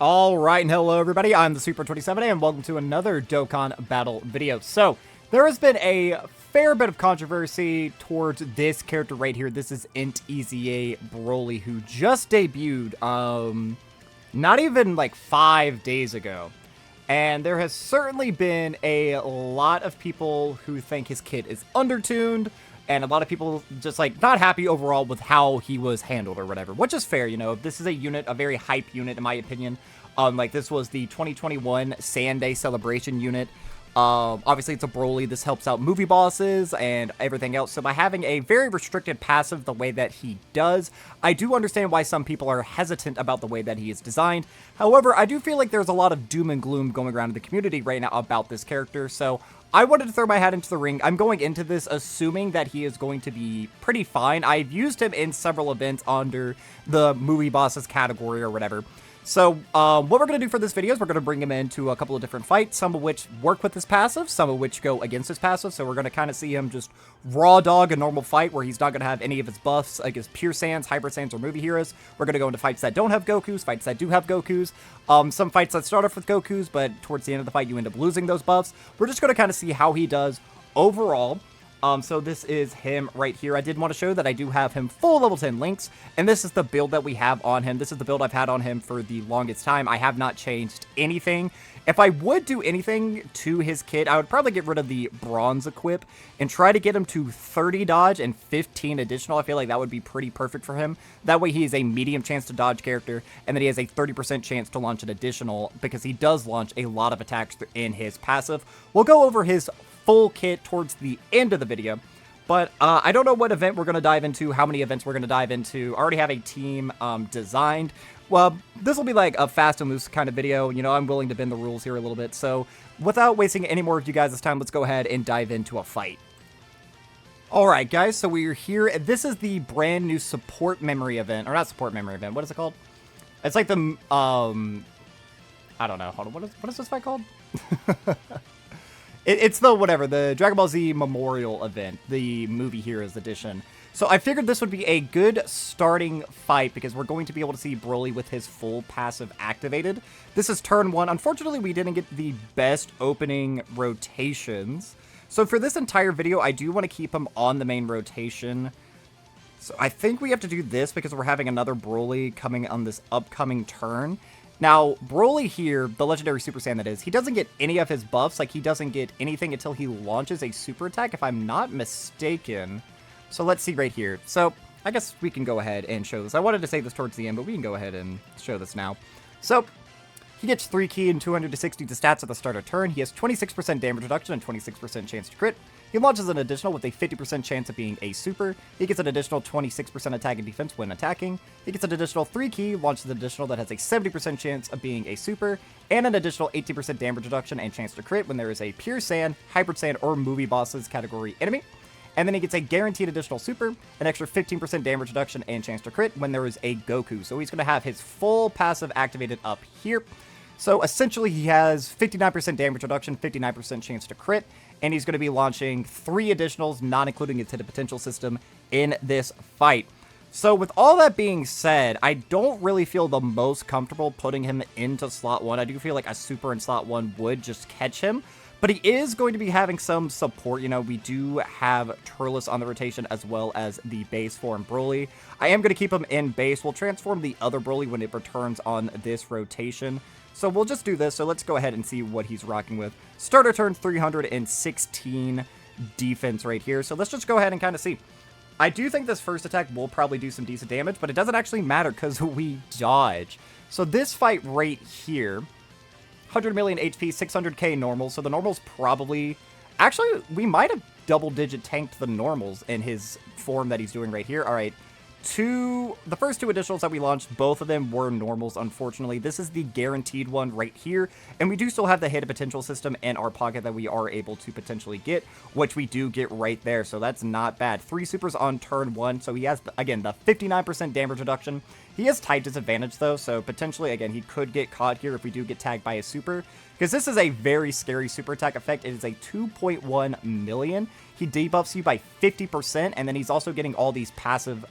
Alright, and hello everybody, I'm the Super27, and welcome to another Dokkan battle video. So, there has been a fair bit of controversy towards this character right here. This is INT EZA BROLY, who just debuted, not even like 5 days ago. And there has certainly been a lot of people who think his kit is undertuned, and a lot of people just like not happy overall with how he was handled or whatever, which is fair, you know. This is a unit, a very hype unit in my opinion. Like this was the 2021 Sand Day celebration unit. Obviously it's a Broly. This helps out movie bosses and everything else. So by having a very restricted passive the way that he does, I do understand why some people are hesitant about the way that he is designed. However, I do feel like there's a lot of doom and gloom going around in the community right now about this character. So I wanted to throw my hat into the ring. I'm going into this assuming that he is going to be pretty fine. I've used him in several events under the movie bosses category or whatever. So, what we're going to do for this video is we're going to bring him into a couple of different fights, some of which work with his passive, some of which go against his passive. So we're going to kind of see him just raw dog a normal fight where he's not going to have any of his buffs against Pure Sands, Hyper Sands, or movie heroes. We're going to go into fights that don't have Gokus, fights that do have Gokus, some fights that start off with Gokus, but towards the end of the fight you end up losing those buffs. We're just going to kind of see how he does overall. So this is him right here. I did want to show that I do have him full level 10 links, and this is the build that we have on him. This is the build I've had on him for the longest time. I have not changed anything. If I would do anything to his kit, I would probably get rid of the bronze equip and try to get him to 30 dodge and 15 additional. I feel like that would be pretty perfect for him. That way he has a medium chance to dodge character, and then he has a 30% chance to launch an additional because he does launch a lot of attacks in his passive. We'll go over his full kit towards the end of the video, but I don't know what event we're going to dive into, how many events we're going to dive into. I already have a team designed. Well, this will be like a fast and loose kind of video. You know, I'm willing to bend the rules here a little bit. So without wasting any more of you guys' time, let's go ahead and dive into a fight. Alright guys, so we're here. This is the brand new support memory event, or not support memory event, what is it called? It's like the, I don't know, hold on, what is this fight called? It's the whatever, the Dragon Ball Z Memorial event, the Movie Heroes edition. So I figured this would be a good starting fight because we're going to be able to see Broly with his full passive activated. This is turn 1. Unfortunately, we didn't get the best opening rotations. So for this entire video, I do want to keep him on the main rotation. So I think we have to do this because we're having another Broly coming on this upcoming turn. Now, Broly here, the legendary Super Saiyan that is, he doesn't get any of his buffs. Like, he doesn't get anything until he launches a super attack, if I'm not mistaken. So let's see right here. So I guess we can go ahead and show this. I wanted to say this towards the end, but we can go ahead and show this now. So he gets 3 ki and 260 to stats at the start of turn. He has 26% damage reduction and 26% chance to crit. He launches an additional with a 50% chance of being a super. He gets an additional 26% attack and defense when attacking. He gets an additional 3 ki, launches an additional that has a 70% chance of being a super, and an additional 18% damage reduction and chance to crit when there is a Pure Sand, Hybrid Sand, or Movie Bosses category enemy. And then he gets a guaranteed additional super, an extra 15% damage reduction and chance to crit when there is a Goku. So he's going to have his full passive activated up here. So essentially he has 59% damage reduction, 59% chance to crit, and he's going to be launching 3 additionals, not including his hidden potential system, in this fight. So with all that being said, I don't really feel the most comfortable putting him into slot 1. I do feel like a super in slot 1 would just catch him. But he is going to be having some support. You know, we do have Turles on the rotation as well as the base form Broly. I am going to keep him in base. We'll transform the other Broly when it returns on this rotation. So we'll just do this. So let's go ahead and see what he's rocking with. Starter turn 316 defense right here. So let's just go ahead and kind of see. I do think this first attack will probably do some decent damage, but it doesn't actually matter because we dodge. So this fight right here, 100 million HP, 600k normals. So the normals probably... Actually, we might have double-digit tanked the normals in his form that he's doing right here. All right. The first 2 additionals that we launched, both of them were normals, unfortunately. This is the guaranteed one right here, and we do still have the hidden potential system in our pocket that we are able to potentially get, which we do get right there, so that's not bad. 3 supers on turn 1, so he has, again, the 59% damage reduction. He has type disadvantage, though, so potentially, again, he could get caught here if we do get tagged by a super, because this is a very scary super attack effect. It is a 2.1 million. He debuffs you by 50%, and then he's also getting all these passive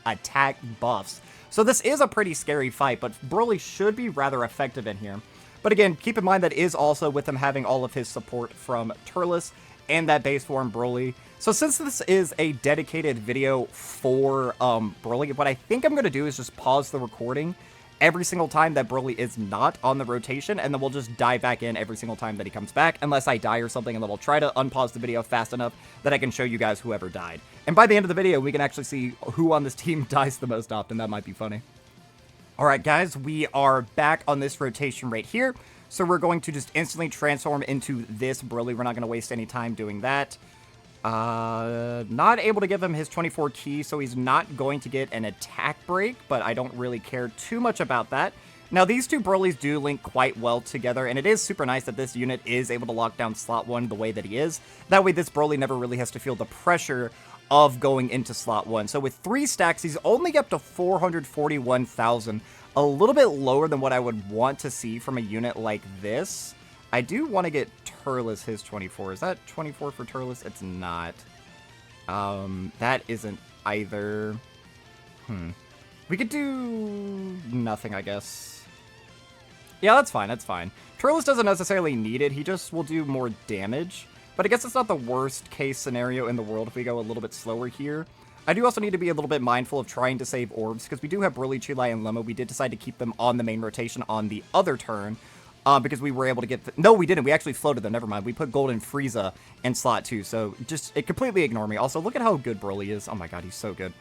attack buffs. So this is a pretty scary fight, but Broly should be rather effective in here. But again, keep in mind that is also with him having all of his support from Turles and that base form Broly. So since this is a dedicated video for Broly, what I think I'm going to do is just pause the recording every single time that Broly is not on the rotation, and then we'll just dive back in every single time that he comes back, unless I die or something, and then we'll try to unpause the video fast enough that I can show you guys whoever died. And by the end of the video, we can actually see who on this team dies the most often. That might be funny. Alright guys, we are back on this rotation right here, so we're going to just instantly transform into this Broly. We're not going to waste any time doing that. Not able to give him his 24 key, so he's not going to get an attack break, but I don't really care too much about that. Now, these two Brolys do link quite well together, and it is super nice that this unit is able to lock down slot 1 the way that he is. That way, this Broly never really has to feel the pressure of going into slot 1. So with 3 stacks, he's only up to 441,000, a little bit lower than what I would want to see from a unit like this. I do want to get Turles his 24. Is that 24 for Turles? It's not. That isn't either. We could do nothing, I guess. Yeah, that's fine, that's fine. Turles doesn't necessarily need it, he just will do more damage. But I guess it's not the worst case scenario in the world if we go a little bit slower here. I do also need to be a little bit mindful of trying to save orbs, because we do have Broly, Chilai, and Lemma. We did decide to keep them on the main rotation on the other turn. Because we were able to get... No, we didn't. We actually floated them. Never mind. We put Golden Frieza in slot 2. So just completely ignore me. Also, look at how good Broly is. Oh my god, he's so good.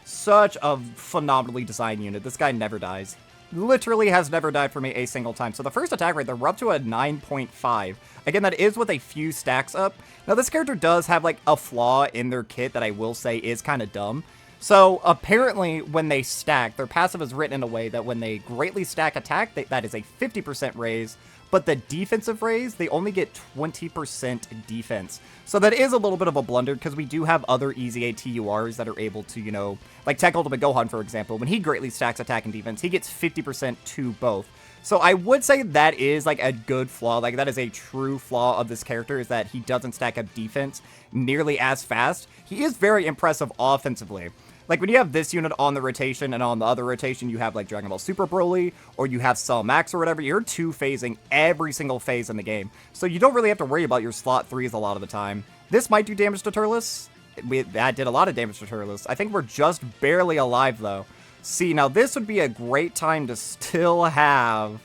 Such a phenomenally designed unit. This guy never dies. Literally has never died for me a single time. So the first attack rate, they're up to a 9.5. Again, that is with a few stacks up. Now, this character does have, like, a flaw in their kit that I will say is kind of dumb. So, apparently, when they stack, their passive is written in a way that when they greatly stack attack, that is a 50% raise, but the defensive raise, they only get 20% defense. So that is a little bit of a blunder, because we do have other EZA TURs that are able to, you know, like Tech Ultimate Gohan, for example. When he greatly stacks attack and defense, he gets 50% to both. So I would say that is, like, a good flaw. Like, that is a true flaw of this character, is that he doesn't stack up defense nearly as fast. He is very impressive offensively. Like, when you have this unit on the rotation, and on the other rotation you have, like, Dragon Ball Super Broly, or you have Cell Max or whatever, you're 2-phasing every single phase in the game. So you don't really have to worry about your slot 3s a lot of the time. This might do damage to Turles. That did a lot of damage to Turles. I think we're just barely alive, though. See, now this would be a great time to still have...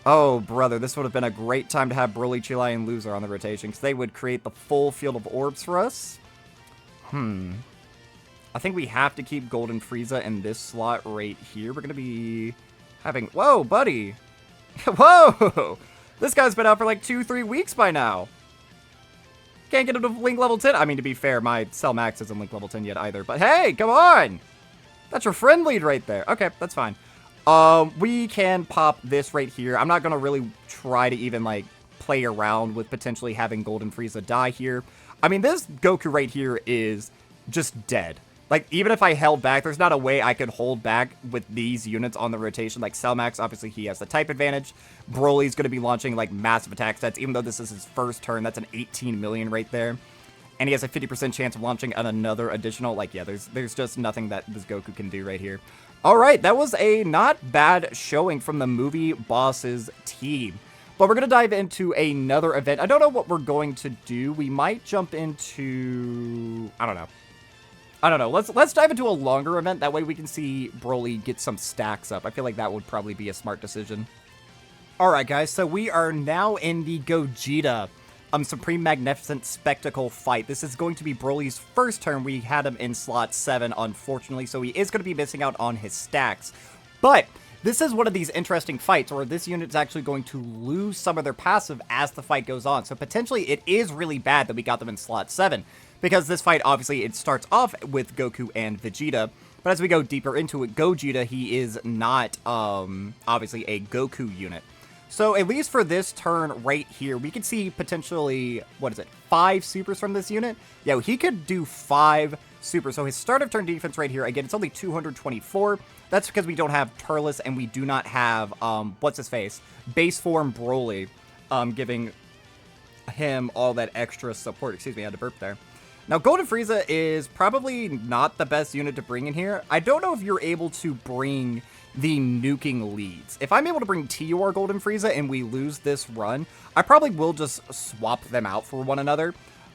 Oh, brother, this would have been a great time to have Broly, Chilai, and Loser on the rotation, because they would create the full field of orbs for us. I think we have to keep Golden Frieza in this slot right here. We're going to be having... Whoa, buddy! Whoa! This guy's been out for like 2-3 weeks by now. Can't get him to Link level 10. I mean, to be fair, my Cell Max isn't Link level 10 yet either. But hey, come on! That's your friend lead right there. Okay, that's fine. We can pop this right here. I'm not going to really try to even, like, play around with potentially having Golden Frieza die here. I mean, this Goku right here is just dead. Like, even if I held back, there's not a way I could hold back with these units on the rotation. Like, Cell Max, obviously, he has the type advantage. Broly's going to be launching, like, massive attack sets. Even though this is his first turn, that's an 18 million right there. And he has a 50% chance of launching another additional. Like, yeah, there's just nothing that this Goku can do right here. All right, that was a not bad showing from the Movie Bosses team. But we're going to dive into another event. I don't know what we're going to do. We might jump into... I don't know. Let's dive into a longer event. That way we can see Broly get some stacks up. I feel like that would probably be a smart decision. Alright guys, so we are now in the GOGETA Supreme Magnificent Spectacle fight. This is going to be Broly's first turn. We had him in slot 7, unfortunately, so he is going to be missing out on his stacks. But this is one of these interesting fights where this unit is actually going to lose some of their passive as the fight goes on. So potentially it is really bad that we got them in slot 7. Because this fight, obviously, it starts off with Goku and Vegeta. But as we go deeper into it, Gogeta, he is not, obviously, a Goku unit. So at least for this turn right here, we could see potentially, 5 supers from this unit? Yeah, he could do 5 supers. So his start of turn defense right here, again, it's only 224. That's because we don't have Turles and we do not have, base form Broly, giving him all that extra support. Excuse me, I had to burp there. Now, Golden Frieza is probably not the best unit to bring in here. I don't know if you're able to bring the nuking leads. If I'm able to bring TUR Golden Frieza and we lose this run, I probably will just swap them out for one another.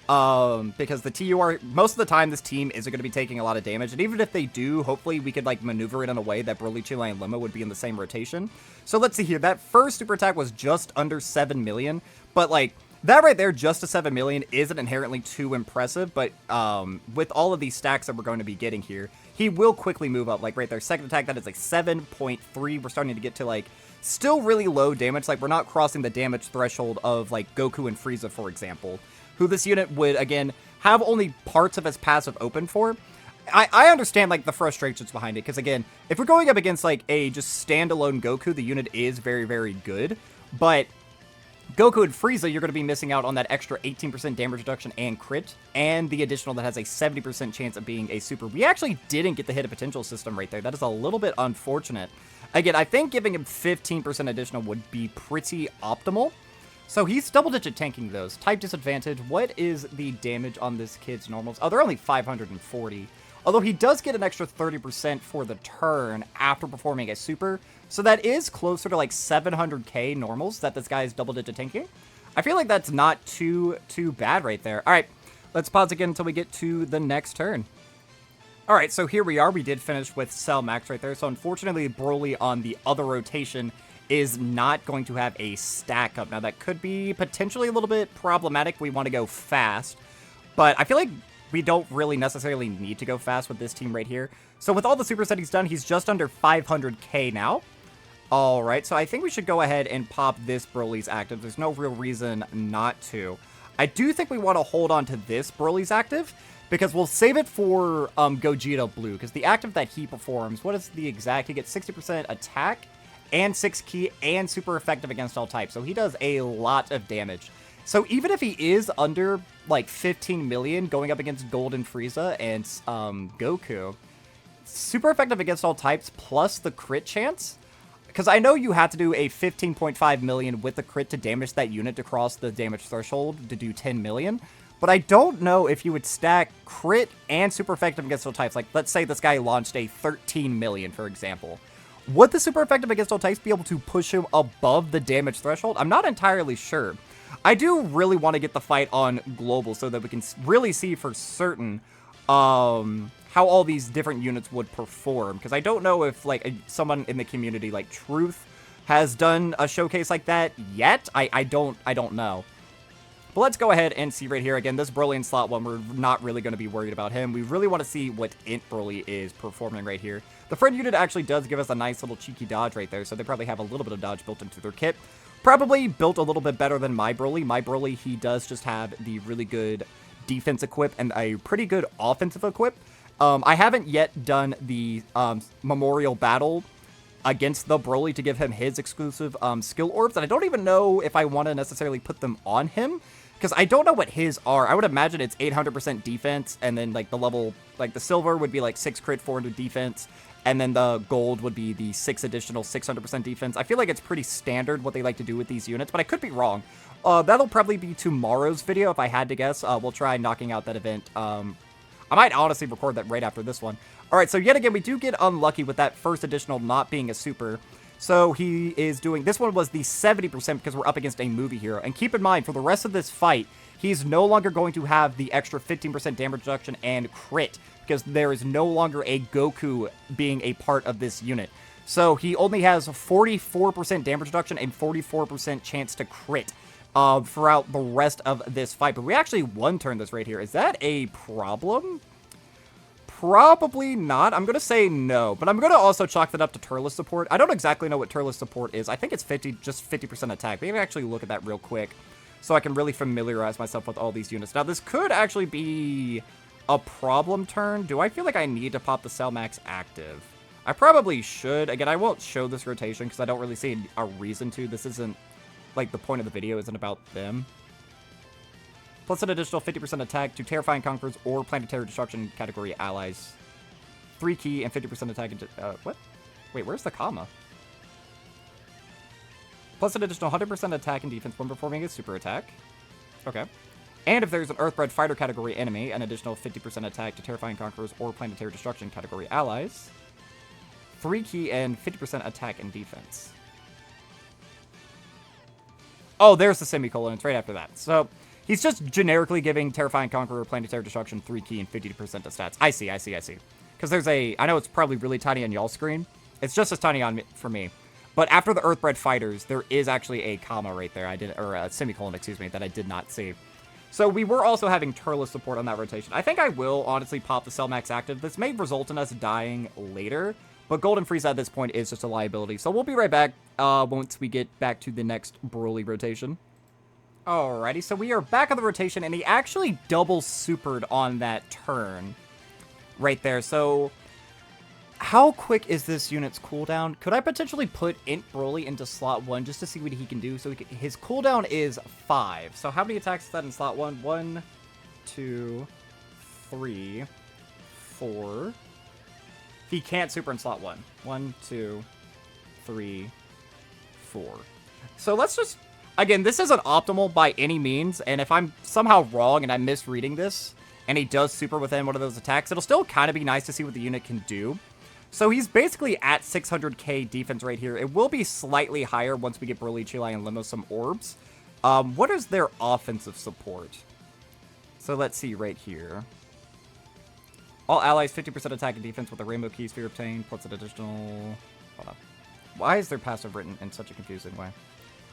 Because the TUR, most of the time, this team isn't going to be taking a lot of damage. And even if they do, hopefully we could, like, maneuver it in a way that Broly, Chile, and Lima would be in the same rotation. So let's see here. That first super attack was just under 7 million. But, like, that right there, just to 7 million, isn't inherently too impressive. But with all of these stacks that we're going to be getting here, he will quickly move up. Like, right there, second attack, that is, like, 7.3. We're starting to get to, like, still really low damage. Like, we're not crossing the damage threshold of, like, Goku and Frieza, for example, who this unit would, again, have only parts of his passive open for. I understand, like, the frustrations behind it, because, again, if we're going up against, like, a just standalone Goku, the unit is very, very good, but Goku and Frieza, you're going to be missing out on that extra 18% damage reduction and crit, and the additional that has a 70% chance of being a super. We actually didn't get the hit of potential system right there. That is a little bit unfortunate. Again, I think giving him 15% additional would be pretty optimal. So he's double-digit tanking those. Type disadvantage. What is the damage on this kid's normals? Oh, they're only 540. Although he does get an extra 30% for the turn after performing a super. So that is closer to like 700k normals that this guy is double-digit tanking. I feel like that's not too bad right there. All right, let's pause again until we get to the next turn. All right, so here we are. We did finish with Cell Max right there. So unfortunately, Broly on the other rotation is not going to have a stack up. Now, that could be potentially a little bit problematic. We want to go fast, but I feel like we don't really necessarily need to go fast with this team right here. So with all the supers that he's done, he's just under 500k now. All right, so I think we should go ahead and pop this Broly's active. There's no real reason not to. I do think we want to hold on to this Broly's active, because we'll save it for Gogeta Blue, because the active that he performs, what is the exact? He gets 60% attack, and 6 ki, and super effective against all types. So he does a lot of damage. So even if he is under, like, 15 million going up against Golden Frieza and Goku, super effective against all types plus the crit chance, because I know you have to do a 15.5 million with the crit to damage that unit to cross the damage threshold to do 10 million. But I don't know if you would stack crit and super effective against all types. Like, let's say this guy launched a 13 million, for example. Would the super effective against all types be able to push him above the damage threshold? I'm not entirely sure. I do really want to get the fight on global so that we can really see for certain how all these different units would perform. Because I don't know if, like, someone in the community, like Truth, has done a showcase like that yet. I don't know. But let's go ahead and see right here. Again, this Broly in slot 1, we're not really going to be worried about him. We really want to see what INT Broly is performing right here. The friend unit actually does give us a nice little cheeky dodge right there, so they probably have a little bit of dodge built into their kit. Probably built a little bit better than my Broly. My Broly, he does just have the really good defense equip and a pretty good offensive equip. I haven't yet done the Memorial Battle against the Broly to give him his exclusive skill orbs, and I don't even know if I want to necessarily put them on him, because I don't know what his are. I would imagine it's 800% defense, and then, like, the level, like, the silver would be, like, 6 crit, 400 defense, and then the gold would be the 6 additional 600% defense. I feel like it's pretty standard what they like to do with these units, but I could be wrong. That'll probably be tomorrow's video, if I had to guess. We'll try knocking out that event. I might honestly record that right after this one. All right, so yet again, we do get unlucky with that first additional not being a super. So he is doing, this one was the 70% because we're up against a movie hero. And keep in mind, for the rest of this fight, he's no longer going to have the extra 15% damage reduction and crit, because there is no longer a Goku being a part of this unit. So he only has 44% damage reduction and 44% chance to crit throughout the rest of this fight. But we actually one-turn this right here. Is that a problem? Probably not. I'm going to say no, but I'm going to also chalk that up to Turles support. I don't exactly know what Turles support is. I think it's just 50% attack. Maybe actually look at that real quick so I can really familiarize myself with all these units. Now, this could actually be a problem turn. Do I feel like I need to pop the Cell Max active? I probably should. Again, I won't show this rotation because I don't really see a reason to. This isn't, like, the point of the video isn't about them. Plus an additional 50% attack to Terrifying Conquerors or Planetary Destruction category allies. 3 ki and 50% attack into, what? Wait, where's the comma? Plus an additional 100% attack and defense when performing a super attack. Okay. And if there's an Earthbred Fighter category enemy, an additional 50% attack to Terrifying Conquerors or Planetary Destruction category allies. 3 key and 50% attack and defense. Oh, there's the semicolon. It's right after that. So he's just generically giving Terrifying Conqueror, Planetary Destruction 3 key and 50% of stats. I see. Because there's a... I know it's probably really tiny on y'all's screen. It's just as tiny for me. But after the Earthbred Fighters, there is actually a comma right there. Or a semicolon, excuse me, that I did not see. So we were also having Turles support on that rotation. I think I will honestly pop the Cell Max active. This may result in us dying later, but Golden Frieza at this point is just a liability. So we'll be right back once we get back to the next Broly rotation. Alrighty, so we are back on the rotation, and he actually double supered on that turn right there. So how quick is this unit's cooldown? Could I potentially put INT Broly into slot 1 just to see what he can do? So his cooldown is 5. So how many attacks is that in slot 1? 1, 2, 3, 4. He can't super in slot 1. 1, 2, 3, 4. So let's just... Again, this isn't optimal by any means, and if I'm somehow wrong and I'm misreading this, and he does super within one of those attacks, it'll still kind of be nice to see what the unit can do. So he's basically at 600k defense right here. It will be slightly higher once we get Broly, Chilai, and Limo some orbs. What is their offensive support? So let's see right here. All allies 50% attack and defense with a Rainbow Key Sphere obtained, plus an additional... Hold on. Why is their passive written in such a confusing way?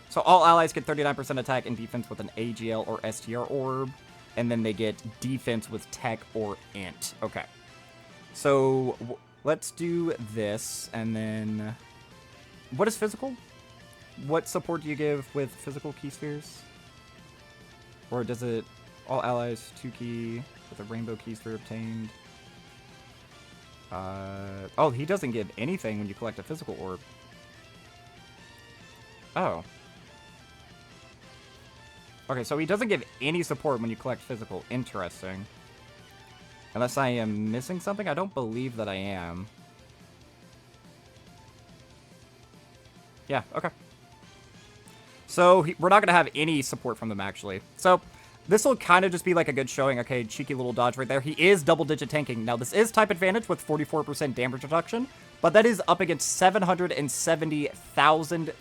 So all allies get 39% attack and defense with an AGL or STR orb, and then they get defense with tech or int. Okay. So let's do this, and then... What is physical? What support do you give with physical key spheres? Or does it... All allies 2 key with a Rainbow Key Sphere obtained? Oh, he doesn't give anything when you collect a physical orb. Oh. Okay, so he doesn't give any support when you collect physical. Interesting. Unless I am missing something? I don't believe that I am. Yeah, okay. So we're not going to have any support from them, actually. So this will kind of just be like a good showing. Okay, cheeky little dodge right there. He is double-digit tanking. Now, this is type advantage with 44% damage reduction, but that is up against 770,000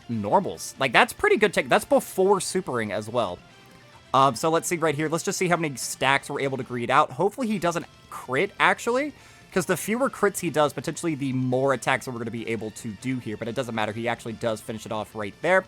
normals. Like, that's pretty good tank. That's before supering as well. So let's see right here. Let's just see how many stacks we're able to greed out. Hopefully he doesn't crit, actually, because the fewer crits he does, potentially the more attacks that we're going to be able to do here, but it doesn't matter. He actually does finish it off right there.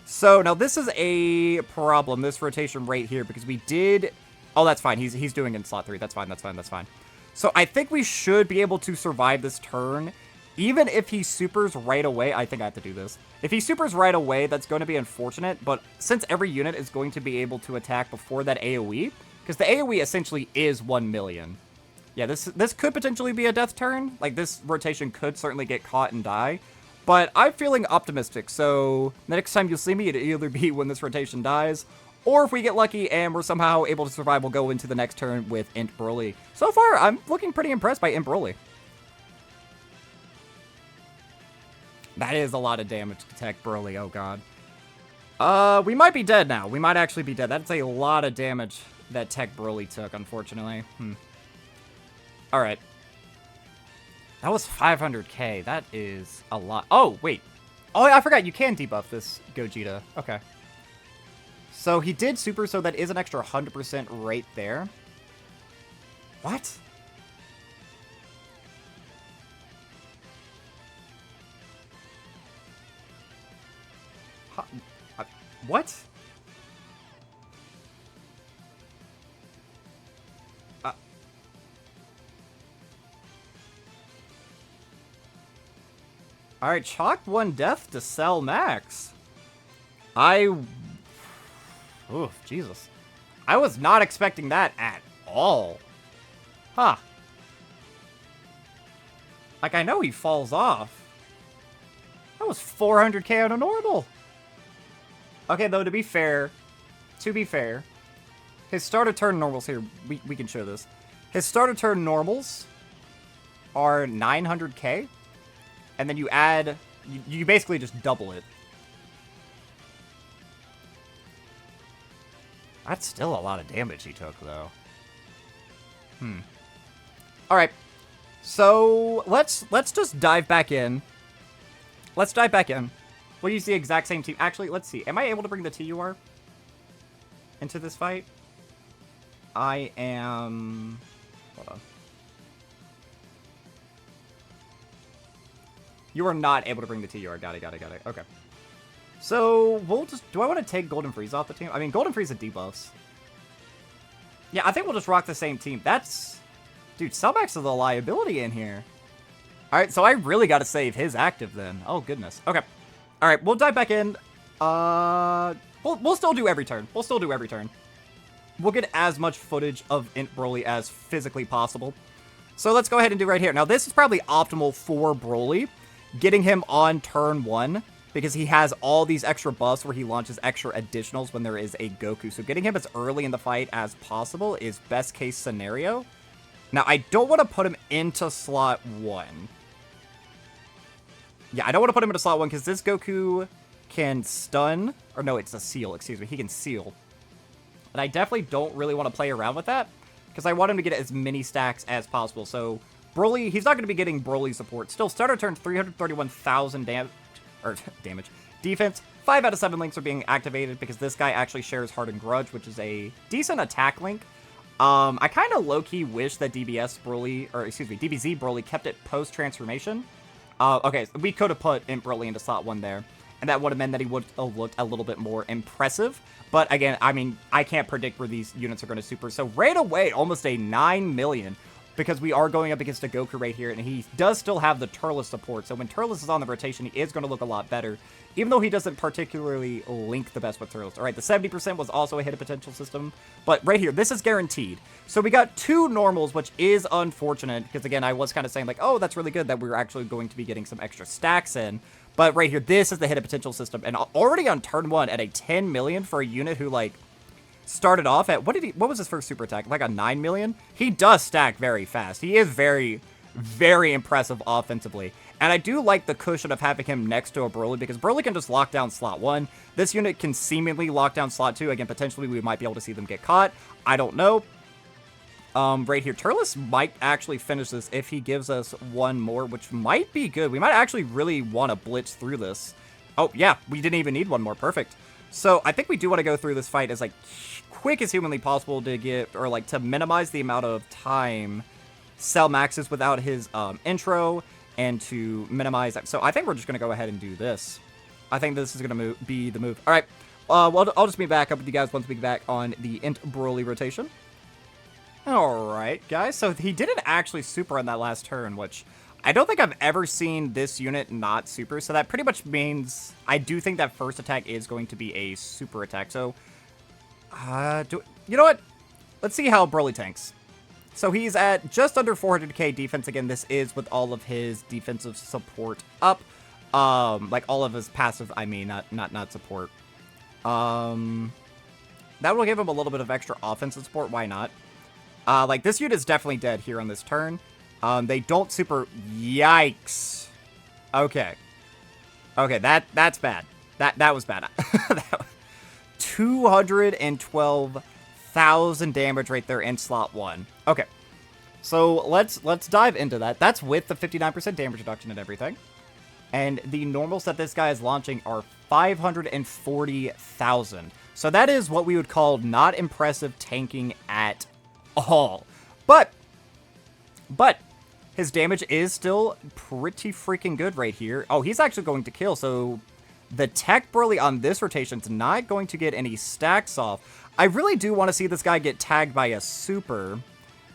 So now this is a problem, this rotation right here, because we did... Oh, that's fine. He's doing it in slot 3. That's fine. So I think we should be able to survive this turn. Even if he supers right away, I think I have to do this. If he supers right away, that's going to be unfortunate, but since every unit is going to be able to attack before that AoE, because the AoE essentially is 1 million. Yeah, this could potentially be a death turn. Like, this rotation could certainly get caught and die, but I'm feeling optimistic, so the next time you'll see me, it'll either be when this rotation dies, or if we get lucky and we're somehow able to survive, we'll go into the next turn with INT Broly. So far, I'm looking pretty impressed by INT Broly. That is a lot of damage to Tech Broly, oh god. We might be dead now. We might actually be dead. That's a lot of damage that Tech Broly took, unfortunately. Alright. That was 500k. That is a lot. Oh, wait. Oh, I forgot. You can debuff this Gogeta. Okay. So he did super, so that is an extra 100% right there. What? What? Alright, chalk 1 death to Cell Max. Oof, Jesus. I was not expecting that at all. Huh. Like, I know he falls off. That was 400k on a normal. Okay, though, to be fair, his start of turn normals here, we can show this. His start of turn normals are 900k, and then you add, you basically just double it. That's still a lot of damage he took, though. Alright. So, let's just dive back in. Let's dive back in. We'll use the exact same team. Actually, let's see. Am I able to bring the TUR into this fight? I am... Hold on. You are not able to bring the TUR. Got it. Okay. So, we'll just... Do I want to take Golden Freeze off the team? I mean, Golden Freeze is debuffs. Yeah, I think we'll just rock the same team. That's... Dude, Selmax is a liability in here. Alright, so I really got to save his active then. Oh, goodness. Okay. Alright, we'll dive back in. We'll still do every turn. We'll get as much footage of INT Broly as physically possible. So let's go ahead and do right here. Now, this is probably optimal for Broly. Getting him on turn 1, because he has all these extra buffs where he launches extra additionals when there is a Goku. So getting him as early in the fight as possible is best case scenario. Now, I don't want to put him into slot 1. Yeah, I don't want to put him into slot 1 because this Goku can stun. Or no, it's a seal, excuse me. He can seal. And I definitely don't really want to play around with that because I want him to get as many stacks as possible. So Broly, he's not going to be getting Broly support. Still, starter turn 331,000 damage. Defense, 5 out of 7 links are being activated because this guy actually shares Hardened Grudge, which is a decent attack link. I kind of low-key wish that DBZ Broly kept it post-transformation. Okay, so we could have put INT Broly into slot 1 there, and that would have meant that he would have looked a little bit more impressive. But again, I mean, I can't predict where these units are going to super. So right away, almost a 9 million, because we are going up against a Goku right here, and he does still have the Turles support. So when Turles is on the rotation, he is going to look a lot better, even though he doesn't particularly link the best with Turles. All right, the 70% was also a hidden potential system, but right here, this is guaranteed. So we got 2 normals, which is unfortunate, because again, I was kind of saying like, oh, that's really good that we're actually going to be getting some extra stacks in. But right here, this is the hidden potential system, and already on turn 1 at a 10 million for a unit who like started off at, what was his first super attack? Like a 9 million? He does stack very fast. He is very, very impressive offensively. And I do like the cushion of having him next to a Broly, because Broly can just lock down slot 1. This unit can seemingly lock down slot 2. Again, potentially we might be able to see them get caught. I don't know. Right here, Turles might actually finish this if he gives us one more, which might be good. We might actually really want to blitz through this. Oh, yeah, we didn't even need one more. Perfect. So I think we do want to go through this fight as like quick as humanly possible to get, or like to minimize the amount of time Cell maxes without his intro, and to minimize that. So I think we're just going to go ahead and do this. I think this is going to be the move. All right. Well, I'll just be back up with you guys once we get back on the INT Broly rotation. All right, guys. So he didn't actually super on that last turn, which I don't think I've ever seen this unit not super. So that pretty much means I do think that first attack is going to be a super attack. So, you know what? Let's see how Broly tanks. So he's at just under 400k defense. Again, this is with all of his defensive support up. Like all of his passive, I mean, not support. That will give him a little bit of extra offensive support. Why not? Like, this unit is definitely dead here on this turn. They don't super... Yikes. Okay. Okay, that's bad. That was bad. 212,000 damage right there in slot 1. Okay. So, let's dive into that. That's with the 59% damage reduction and everything. And the normals that this guy is launching are 540,000. So that is what we would call not impressive tanking at all. But his damage is still pretty freaking good right here. Oh, he's actually going to kill. So the tech Broly on this rotation is not going to get any stacks off. I really do want to see this guy get tagged by a super,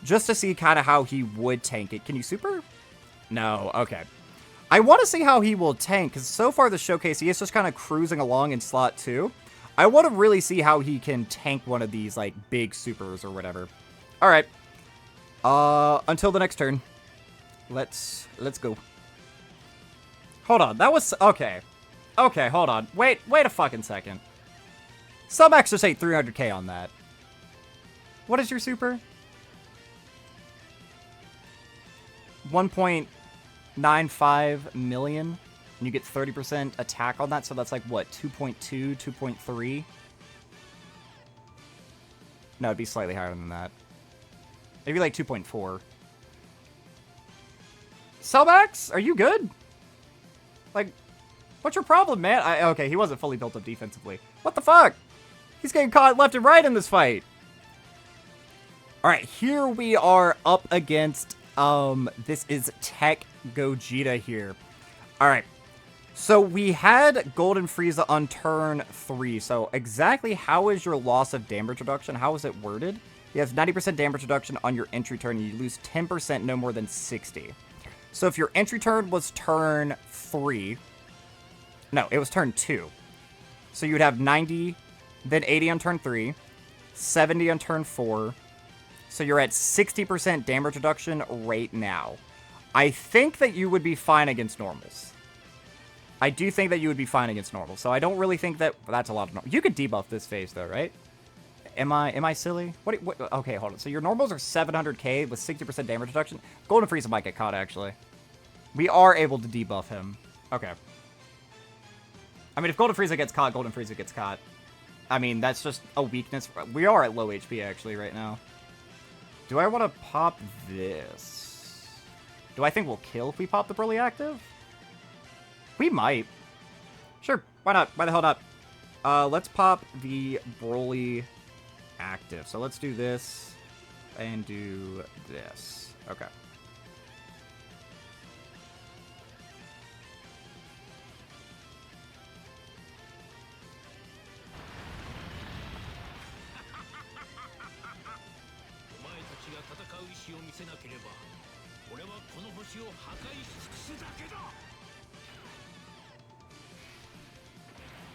just to see kind of how he would tank it. Can you super? No. Okay. I want to see how he will tank, because so far the showcase, he is just kind of cruising along in slot 2. I want to really see how he can tank one of these, like, big supers or whatever. Alright. Until the next turn. Let's go. Hold on, that was... Okay. Okay, hold on. Wait a fucking second. Some extra say 300k on that. What is your super? 1.95 million. And you get 30% attack on that, so that's like, what, 2.2, 2.3? No, it'd be slightly higher than that. Maybe like 2.4. Cellmax, are you good? Like, what's your problem, man? Okay, he wasn't fully built up defensively. What the fuck? He's getting caught left and right in this fight. All right, here we are up against, this is Tech Gogeta here. All right, so we had Golden Frieza on turn 3. So exactly how is your loss of damage reduction? How is it worded? He has 90% damage reduction on your entry turn, and you lose 10% no more than 60. So if your entry turn was turn 3, no, it was turn 2. So you would have 90, then 80 on turn 3, 70 on turn 4. So you're at 60% damage reduction right now. I think that you would be fine against normals. I do think that you would be fine against normals. So I don't really think that that's a lot of normal. You could debuff this phase though, right? Am I silly? What, okay, hold on. So your normals are 700k with 60% damage reduction. Golden Frieza might get caught actually. We are able to debuff him. Okay. I mean, if Golden Frieza gets caught, Golden Frieza gets caught. I mean, that's just a weakness. We are at low HP actually right now. Do I want to pop this? Do I think we'll kill if we pop the Broly active? We might. Sure, why not? Why the hell not? Let's pop the Broly active. So let's do this and do this. Okay.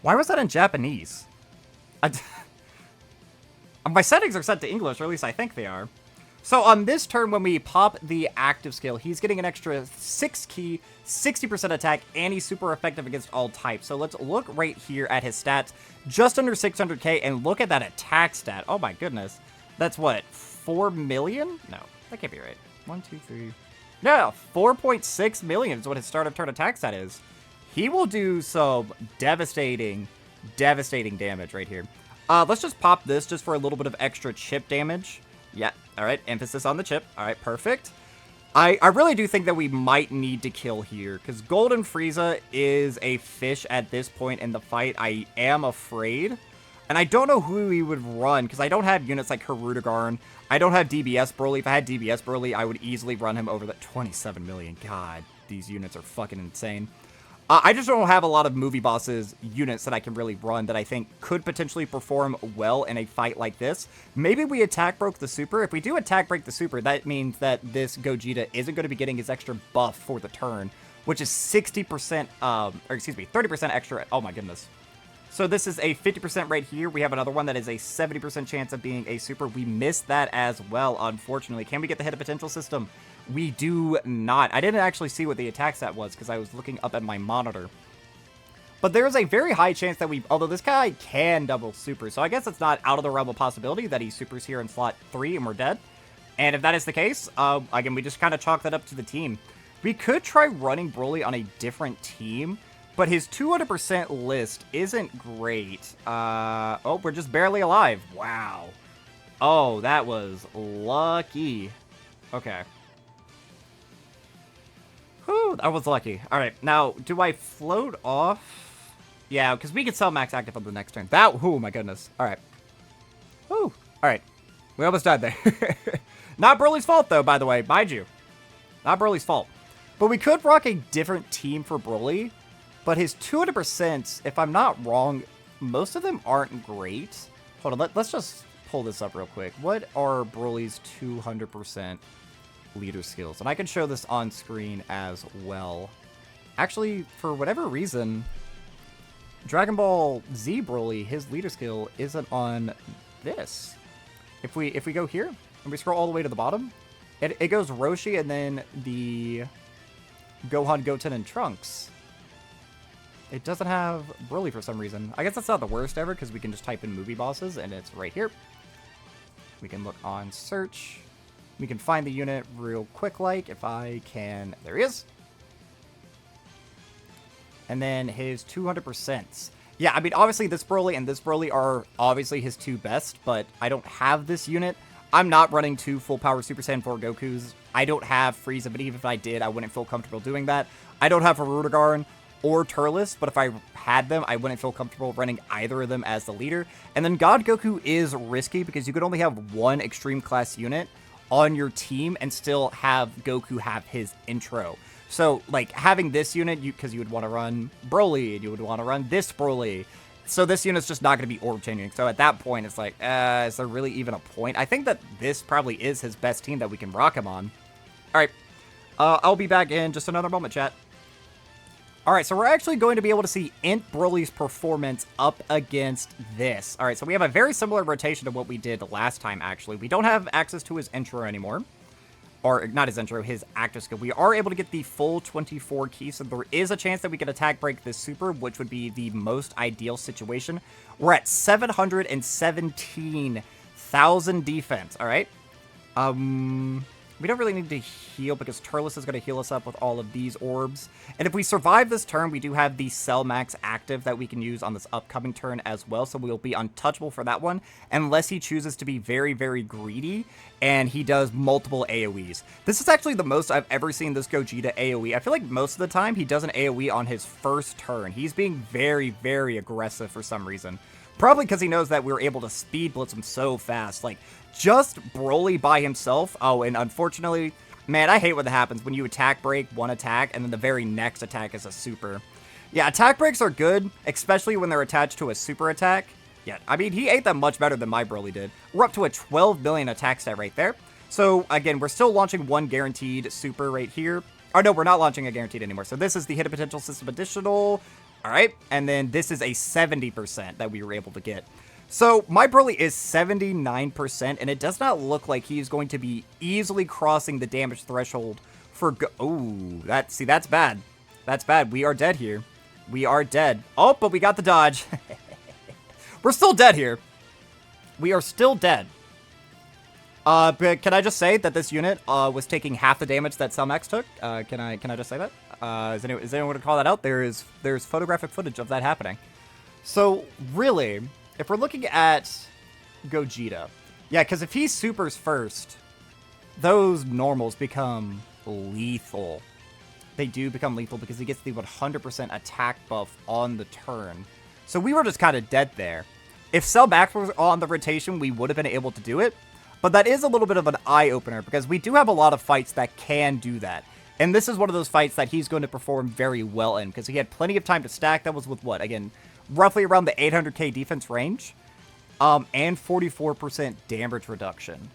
Why was that in Japanese? My settings are set to English, or at least I think they are. So on this turn, when we pop the active skill, he's getting an extra 6 key, 60% attack, and he's super effective against all types. So let's look right here at his stats, just under 600k, and look at that attack stat. Oh my goodness. That's what, 4 million? No, that can't be right. 1, 2, 3. No, 4.6 million is what his start of turn attack stat is. He will do some devastating damage right here. Let's just pop this just for a little bit of extra chip damage. Yeah, all right, emphasis on the chip. All right, perfect. I really do think that we might need to kill here, because Golden Frieza is a fish at this point in the fight. I am afraid. And I don't know who we would run, because I don't have units like Hirudegarn. I don't have DBS Broly. If I had DBS Broly, I would easily run him over the 27 million. God, these units are fucking insane. I just don't have a lot of movie bosses units that I can really run that I think could potentially perform well in a fight like this. Maybe we attack break the super. If we do attack break the super, that means that this Gogeta isn't going to be getting his extra buff for the turn, which is 60%, or excuse me, 30% extra. Oh my goodness. So this is a 50% right here. We have another one that is a 70% chance of being a super. We missed that as well, unfortunately. Can we get the hit of potential system? We do not. I didn't actually see what the attack stat was because I was looking up at my monitor. But there is a very high chance that although this guy can double super, so I guess it's not out of the realm of possibility that he supers here in slot 3 and we're dead. And if that is the case, again, we just kind of chalk that up to the team. We could try running Broly on a different team, but his 200% list isn't great. Oh, we're just barely alive. Wow. Oh, that was lucky. Okay. Whew, I was lucky. All right, now, do I float off? Yeah, because we can sell max active on the next turn. Oh my goodness. All right. Whew. All right. We almost died there. Not Broly's fault, though, by the way. Mind you. Not Broly's fault. But we could rock a different team for Broly. But his 200%, if I'm not wrong, most of them aren't great. Hold on, let's just pull this up real quick. What are Broly's 200% leader skills? And I can show this on screen as well. Actually, for whatever reason, Dragon Ball Z Broly, his leader skill isn't on this. If we go here and we scroll all the way to the bottom, it goes Roshi and then the Gohan, Goten, and Trunks. It doesn't have Broly for some reason. I guess that's not the worst ever because we can just type in movie bosses and it's right here. We can look on search. We can find the unit real quick, like, if I can. There he is. And then his 200%. Yeah, I mean, obviously this Broly and this Broly are obviously his two best, but I don't have this unit. I'm not running two full power Super Saiyan 4 Gokus. I don't have Frieza, but even if I did, I wouldn't feel comfortable doing that. I don't have a Rudigarn or Turles, but if I had them, I wouldn't feel comfortable running either of them as the leader. And then God Goku is risky because you could only have one extreme class unit on your team and still have Goku have his intro. So, like, having this unit, because you would want to run Broly, and you would want to run this Broly. So this unit's just not going to be orb changing. So at that point, it's like, is there really even a point? I think that this probably is his best team that we can rock him on. All right. I'll be back in just another moment, chat. All right, so we're actually going to be able to see INT Broly's performance up against this. All right, so we have a very similar rotation to what we did last time, actually. We don't have access to his intro anymore. Or, not his intro, his active skill. We are able to get the full 24 keys, so there is a chance that we could attack break this super, which would be the most ideal situation. We're at 717,000 defense, all right? We don't really need to heal because Turles is going to heal us up with all of these orbs. And if we survive this turn, we do have the Cell Max active that we can use on this upcoming turn as well. So we'll be untouchable for that one unless he chooses to be very, very greedy and he does multiple AoEs. This is actually the most I've ever seen this Gogeta AoE. I feel like most of the time he does an AoE on his first turn. He's being very, very aggressive for some reason. Probably because he knows that we're able to speed blitz him so fast. Like, just Broly by himself. Oh, and unfortunately, man, I hate when that happens. When you attack break one attack, and then the very next attack is a super. Yeah, attack breaks are good, especially when they're attached to a super attack. Yeah, I mean, he ate them much better than my Broly did. We're up to a 12 billion attack stat right there. So, again, we're still launching one guaranteed super right here. Oh, no, we're not launching a guaranteed anymore. So this is the Hidden Potential System Additional. All right, and then this is a 70% that we were able to get. So my Broly is 79%, and it does not look like he's going to be easily crossing the damage threshold for oh, that's bad. That's bad. We are dead here. We are dead. Oh, but we got the dodge. We're still dead here. We are still dead. But can I just say that this unit was taking half the damage that Cellmax took? Can I just say that? Is anyone going to call that out? There's photographic footage of that happening. So really, if we're looking at Gogeta, yeah, because if he supers first, those normals become lethal. They do become lethal because he gets the 100% attack buff on the turn. So we were just kind of dead there. If Cellmax was on the rotation, we would have been able to do it. But that is a little bit of an eye-opener because we do have a lot of fights that can do that. And this is one of those fights that he's going to perform very well in because he had plenty of time to stack. That was with what? Again, roughly around the 800k defense range and 44% damage reduction.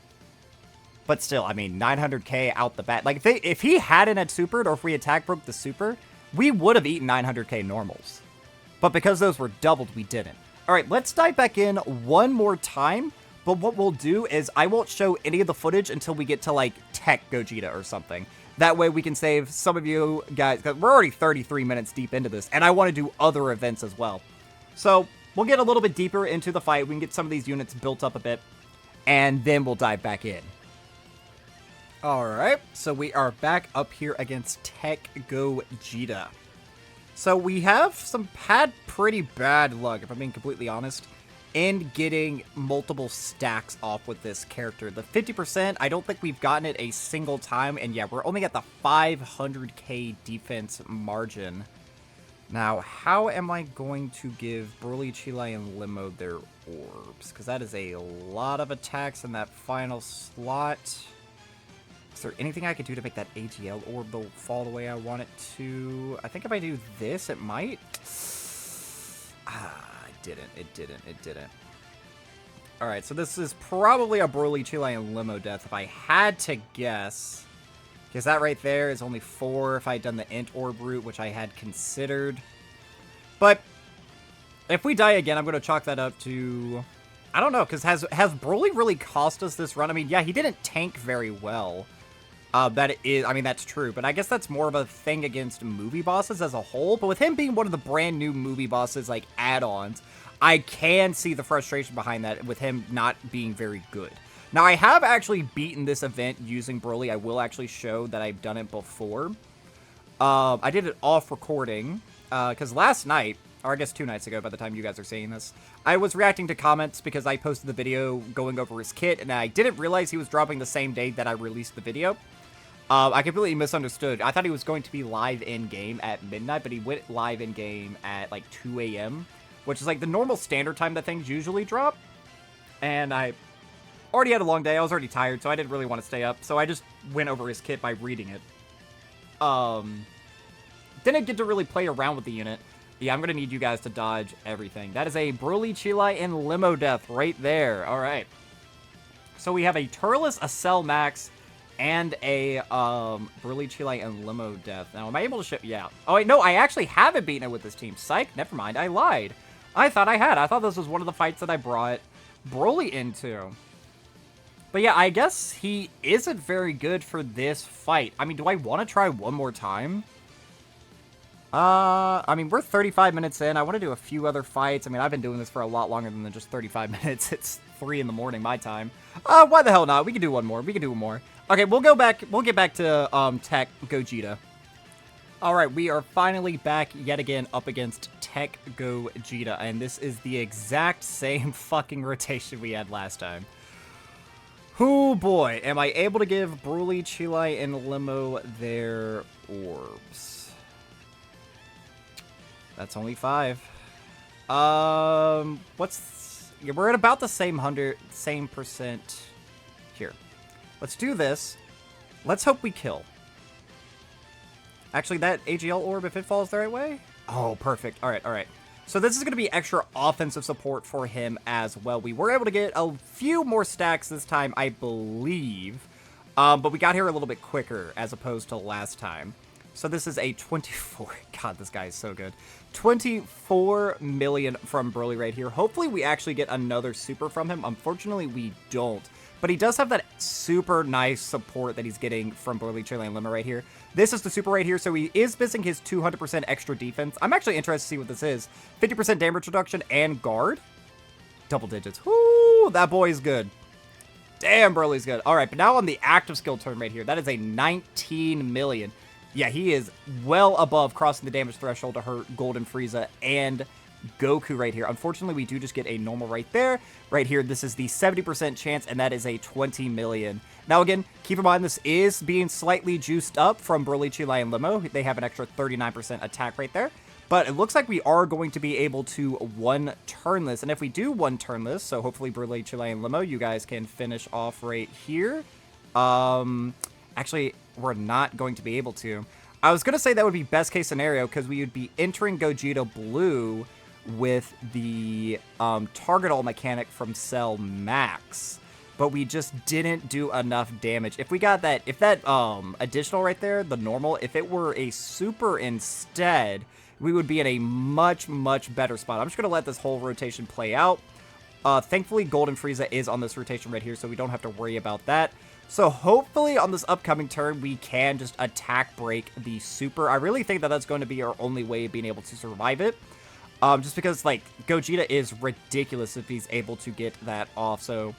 But still, I mean, 900k out the bat. Like, if he hadn't had supered or if we attack broke the super, we would have eaten 900k normals. But because those were doubled, we didn't. All right, let's dive back in one more time. But what we'll do is I won't show any of the footage until we get to, like, Tech Gogeta or something. That way we can save some of you guys, because we're already 33 minutes deep into this, and I want to do other events as well. So we'll get a little bit deeper into the fight. We can get some of these units built up a bit, and then we'll dive back in. All right, so we are back up here against Tech Gogeta. So we have had pretty bad luck, if I'm being completely honest, in getting multiple stacks off with this character. The 50%, I don't think we've gotten it a single time, and yeah, we're only at the 500k defense margin. Now, how am I going to give Broly, Chile, and Limo their orbs? Because that is a lot of attacks in that final slot. Is there anything I could do to make that AGL orb fall the way I want it to? I think if I do this, it might. It didn't. Alright, so this is probably a Broly, Chile, and Limo death if I had to guess. Because that right there is only 4 if I had done the INT orb route, which I had considered. But if we die again, I'm going to chalk that up to... I don't know, because has Broly really cost us this run? I mean, yeah, he didn't tank very well. That's true, but I guess that's more of a thing against movie bosses as a whole. But with him being one of the brand new movie bosses, like add-ons, I can see the frustration behind that with him not being very good. Now, I have actually beaten this event using Broly. I will actually show that I've done it before. I did it off recording, because last night, or I guess 2 nights ago by the time you guys are seeing this. I was reacting to comments because I posted the video going over his kit, and I didn't realize he was dropping the same day that I released the video. I completely misunderstood. I thought he was going to be live in-game at midnight, but he went live in-game at, like, 2 a.m., which is, like, the normal standard time that things usually drop. And I already had a long day. I was already tired, so I didn't really want to stay up. So I just went over his kit by reading it. Didn't get to really play around with the unit. Yeah, I'm going to need you guys to dodge everything. That is a BROLY, Chile, and Limo Death right there. All right. So we have a Turles, a Cell Max, and a BROLY, Chile, and Limo Death. Now, am I able to ship? Yeah. Oh, wait, no, I actually haven't beaten it with this team. Psych, never mind. I lied. I thought I had. I thought this was one of the fights that I brought BROLY into. But yeah, I guess he isn't very good for this fight. I mean, do I want to try one more time? I mean, we're 35 minutes in. I want to do a few other fights. I mean, I've been doing this for a lot longer than just 35 minutes. It's 3 in the morning, my time. Why the hell not? We can do one more. We can do one more. Okay, we'll go back. We'll get back to, Tech GOGETA. Alright, we are finally back yet again up against Tech GOGETA. And this is the exact same fucking rotation we had last time. Oh boy, am I able to give BROLY, Chile, and Limo their orbs? That's only 5. We're at about the same percent here. Let's do this. Let's hope we kill. Actually, that AGL orb, if it falls the right way. Oh, perfect. All right, all right. So this is going to be extra offensive support for him as well. We were able to get a few more stacks this time, I believe. But we got here a little bit quicker as opposed to last time. So this is a 24... God, this guy is so good. 24 million from BROLY right here. Hopefully we actually get another super from him. Unfortunately, we don't. But he does have that super nice support that he's getting from BROLY, Chile, and Limo right here. This is the super right here, so he is missing his 200% extra defense. I'm actually interested to see what this is. 50% damage reduction and guard. Double digits. Whoo, that boy is good. Damn, BROLY's good. All right, but now on the active skill turn right here, that is a 19 million. Yeah, he is well above crossing the damage threshold to hurt Golden Frieza and GOKU right here. Unfortunately, we do just get a normal right there. Right here, this is the 70% chance, and that is a 20 million. Now, again, keep in mind, this is being slightly juiced up from BROLY, Chile, and Limo. They have an extra 39% attack right there. But it looks like we are going to be able to one-turn this. And if we do one-turn this, so hopefully BROLY, Chile, and Limo, you guys can finish off right here. Actually, we're not going to be able to. I was going to say that would be best case scenario because we would be entering Gogeta Blue with the target all mechanic from Cell Max. But we just didn't do enough damage. If we got that, if that additional right there, the normal, if it were a super instead, we would be in a much, much better spot. I'm just going to let this whole rotation play out. Thankfully, Golden Frieza is on this rotation right here, so we don't have to worry about that. So hopefully on this upcoming turn, we can just attack break the super. I really think that that's going to be our only way of being able to survive it. Just because, like, Gogeta is ridiculous if he's able to get that off. So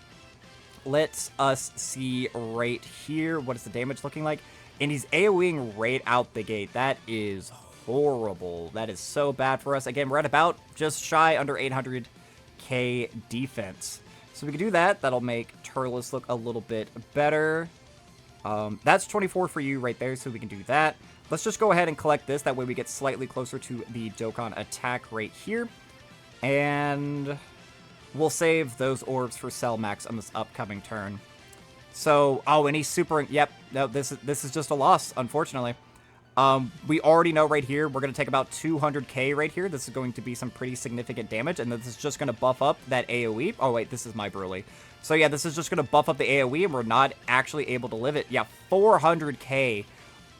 let's us see right here. What is the damage looking like? And he's AoEing right out the gate. That is horrible. That is so bad for us. Again, we're at about just shy under 800k defense. So we can do that. That'll make Turles look a little bit better. That's 24 for you right there, so we can do that. Let's just go ahead and collect this. That way we get slightly closer to the Dokkan attack right here. And we'll save those orbs for Cell Max on this upcoming turn. So, oh, and he's super... Yep, no, this is just a loss, unfortunately. We already know right here, we're going to take about 200k right here. This is going to be some pretty significant damage, and this is just going to buff up that AoE. Oh, wait, this is my BROLY. So, yeah, this is just going to buff up the AoE, and we're not actually able to live it. Yeah, 400k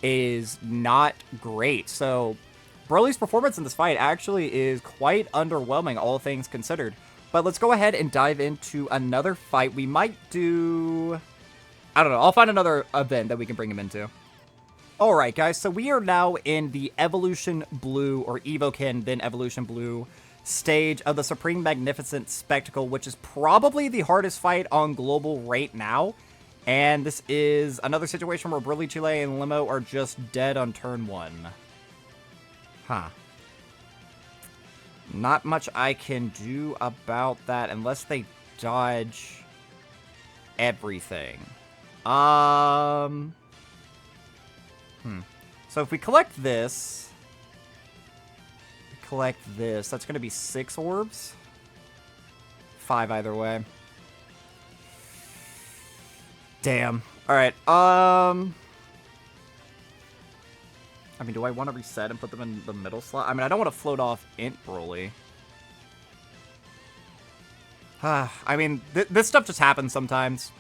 is not great. So, BROLY's performance in this fight actually is quite underwhelming, all things considered. But let's go ahead and dive into another fight. We might do... I don't know. I'll find another event that we can bring him into. Alright guys, so we are now in the Evolution Blue, or EVOKEN, then Evolution Blue stage of the Supreme Magnificent Spectacle, which is probably the hardest fight on Global right now. And this is another situation where BROLY, Chile, and Limo are just dead on turn 1. Huh. Not much I can do about that unless they dodge everything. So if we collect this, that's going to be 6 orbs. 5 either way. Damn. Alright, I mean, do I want to reset and put them in the middle slot? I mean, I don't want to float off INT BROLY. I mean, this stuff just happens sometimes.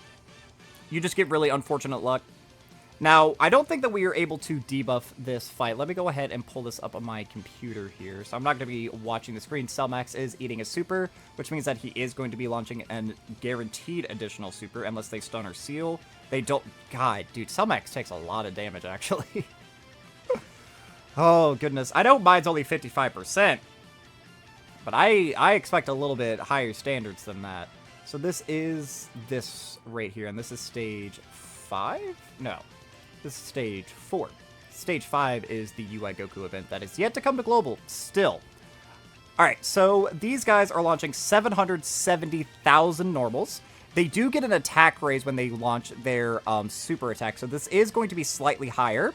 You just get really unfortunate luck. Now, I don't think that we are able to debuff this fight. Let me go ahead and pull this up on my computer here. So I'm not going to be watching the screen. Cellmax is eating a super, which means that he is going to be launching a guaranteed additional super unless they stun or seal. They don't... God, dude, Cellmax takes a lot of damage, actually. Oh, goodness. I know mine's only 55%, but I expect a little bit higher standards than that. So this is this right here, and this is stage 5? No. This is stage 4. Stage 5 is the UI GOKU event that is yet to come to global, still. Alright, so these guys are launching 770,000 normals. They do get an attack raise when they launch their super attack, so this is going to be slightly higher.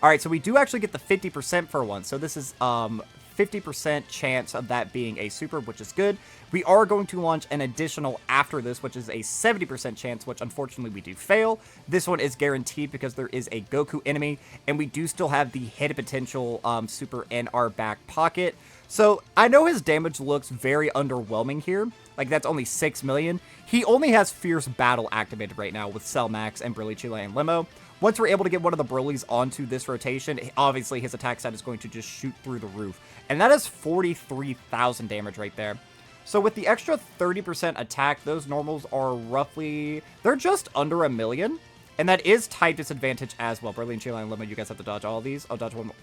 Alright, so we do actually get the 50% for one, so this is 50% chance of that being a super, which is good. We are going to launch an additional after this, which is a 70% chance, which unfortunately we do fail. This one is guaranteed because there is a Goku enemy, and we do still have the hit potential super in our back pocket. So I know his damage looks very underwhelming here. Like, that's only 6 million. He only has Fierce Battle activated right now with Cell Max and BROLY, Chile, and Limo. Once we're able to get one of the Brolys onto this rotation, obviously his attack stat is going to just shoot through the roof. And that is 43,000 damage right there. So with the extra 30% attack, those normals are roughly... They're just under 1 million. And that is type disadvantage as well. BROLY, Chile, and Limo, you guys have to dodge all of these. I'll dodge one more.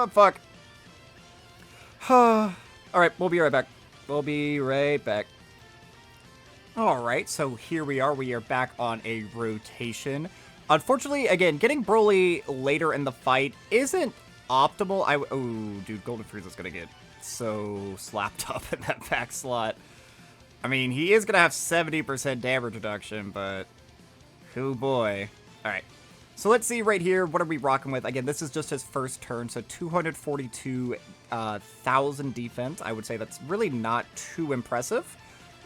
Fuck. Alright, we'll be right back. We'll be right back. Alright, so here we are. We are back on a rotation. Unfortunately, again, getting BROLY later in the fight isn't optimal. Oh, dude, Golden Frieza's gonna get so slapped up in that back slot. I mean, he is gonna have 70% damage reduction, but... oh boy. Alright. So let's see right here, what are we rocking with? Again, this is just his first turn, so 242,000 defense. I would say that's really not too impressive.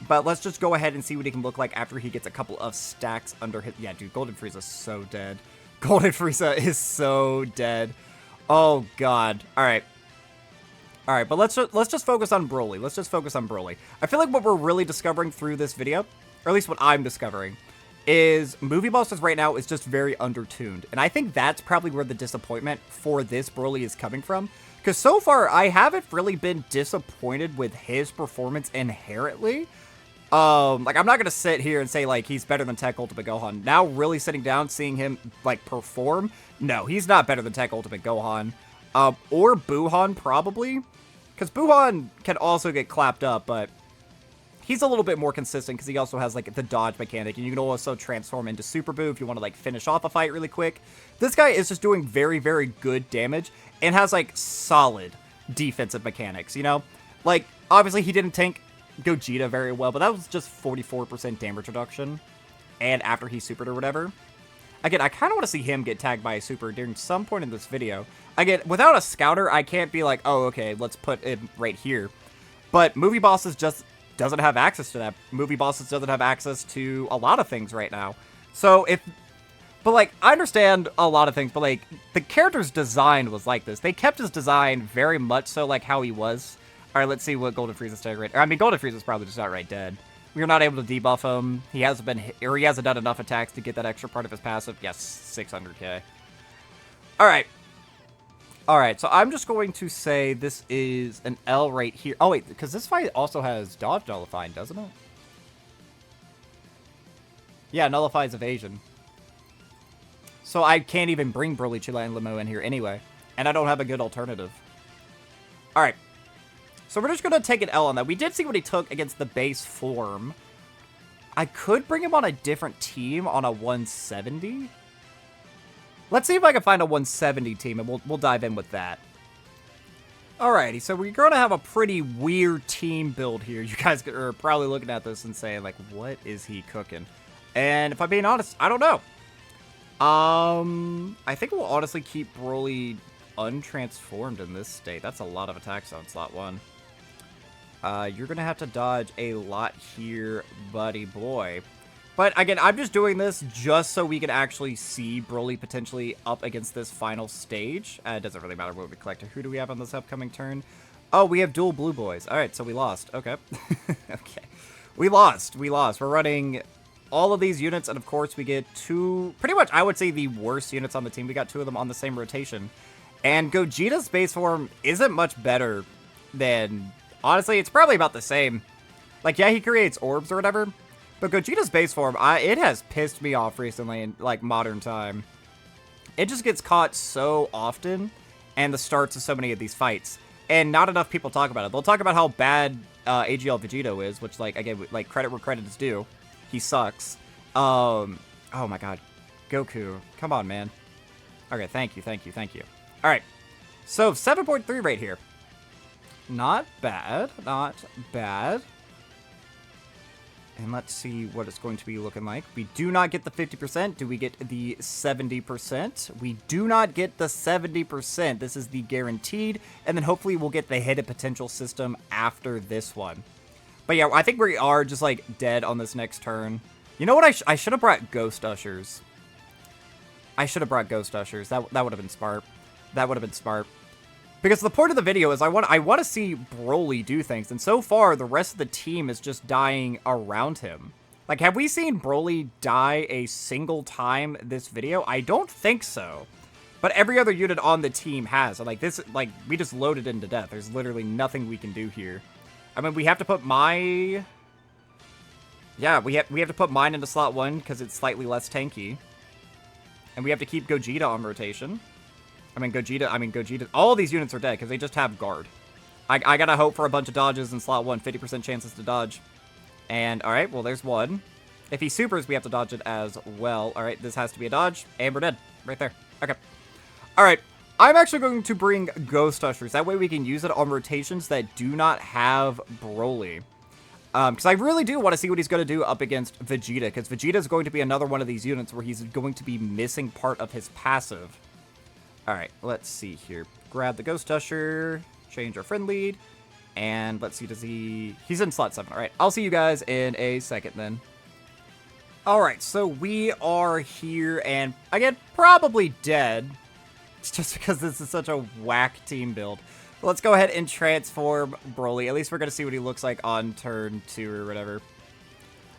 But let's just go ahead and see what he can look like after he gets a couple of stacks under his... Yeah, dude, Golden Frieza's so dead. Golden Frieza is so dead. Oh, God. Alright. Alright, but let's just focus on BROLY. Let's just focus on BROLY. I feel like what we're really discovering through this video, or at least what I'm discovering, is Movie Bosses right now is just very undertuned. And I think that's probably where the disappointment for this BROLY is coming from. Because so far, I haven't really been disappointed with his performance inherently. Like, I'm not going to sit here and say, like, he's better than Tech Ultimate Gohan. Now, really sitting down, seeing him, like, perform, no, he's not better than Tech Ultimate Gohan. Or Buhan, probably. Because Buhan can also get clapped up, but he's a little bit more consistent because he also has, like, the dodge mechanic. And you can also transform into Super Buu if you want to, like, finish off a fight really quick. This guy is just doing very, very good damage and has, like, solid defensive mechanics, you know? Like, obviously, he didn't tank Gogeta very well, but that was just 44% damage reduction. And after he supered or whatever. Again, I kind of want to see him get tagged by a super during some point in this video. Again, without a scouter, I can't be like, oh, okay, let's put it right here. But Movie Bosses just doesn't have access to that. Movie Bosses doesn't have access to a lot of things right now. So if... But, like, I understand a lot of things, but, like, the character's design was like this. They kept his design very much so like how he was. Alright, let's see what Golden Frieza's tag rate. I mean, Golden Frieza's probably just outright dead. We are not able to debuff him. He hasn't been, or he hasn't done enough attacks to get that extra part of his passive. Yes, 600k. Alright. Alright, so I'm just going to say this is an L right here. Oh, wait, because this fight also has dodge nullifying, doesn't it? Yeah, nullifies evasion. So I can't even bring BROLY, Chile, and Limo in here anyway. And I don't have a good alternative. Alright. So we're just going to take an L on that. We did see what he took against the base form. I could bring him on a different team on a 170. Let's see if I can find a 170 team, and we'll dive in with that. Alrighty, so we're going to have a pretty weird team build here. You guys are probably looking at this and saying, like, what is he cooking? And if I'm being honest, I don't know. I think we'll honestly keep Broly untransformed in this state. That's a lot of attacks on slot 1. You're going to have to dodge a lot here, buddy boy. But again, I'm just doing this just so we can actually see Broly potentially up against this final stage. It doesn't really matter what we collect. Who do we have on this upcoming turn? Oh, we have dual blue boys. All right, so we lost. Okay. Okay. We lost. We're running all of these units, and of course we get two, pretty much, I would say, the worst units on the team. We got 2 of them on the same rotation. And Gogeta's base form isn't much better than... Honestly, it's probably about the same. Like, yeah, he creates orbs or whatever. But Gogeta's base form, it has pissed me off recently in, like, modern time. It just gets caught so often, and the starts of so many of these fights. And not enough people talk about it. They'll talk about how bad AGL Vegito is, which, like, again, like, credit where credit is due. He sucks. Oh my god. Goku. Come on, man. Okay, thank you. Alright. So, 7.3 right here. Not bad. And let's see what it's going to be looking like. We do not get the 50%. Do we get the 70%? We do not get the 70%. This is the guaranteed. And then hopefully we'll get the hidden potential system after this one. But yeah, I think we are just like dead on this next turn. You know what? I should have brought Ghost Ushers. That would have been smart. Because the point of the video is I want to see Broly do things, and so far the rest of the team is just dying around him. Like, have we seen Broly die a single time this video? I don't think so. But every other unit on the team has. Like, this, like, we just loaded into death. There's literally nothing we can do here. I mean, we have to put my... Yeah, we have to put mine into slot 1 because it's slightly less tanky. And we have to keep Gogeta on rotation. Gogeta, all these units are dead because they just have guard. I gotta hope for a bunch of dodges in slot 1, 50% chances to dodge. And, alright, well, there's one. If he supers, we have to dodge it as well. Alright, this has to be a dodge, and we're dead. Right there. Okay. Alright, I'm actually going to bring Ghost Ushers. That way we can use it on rotations that do not have Broly. Because I really do want to see what he's going to do up against Vegeta, because Vegeta is going to be another one of these units where he's going to be missing part of his passive. Alright, let's see here. Grab the Ghost Usher, change our friend lead, and let's see, he's in slot 7. Alright, I'll see you guys in a second then. Alright, so we are here, and again, probably dead. It's just because this is such a whack team build. Let's go ahead and transform Broly. At least we're going to see what he looks like on turn 2 or whatever.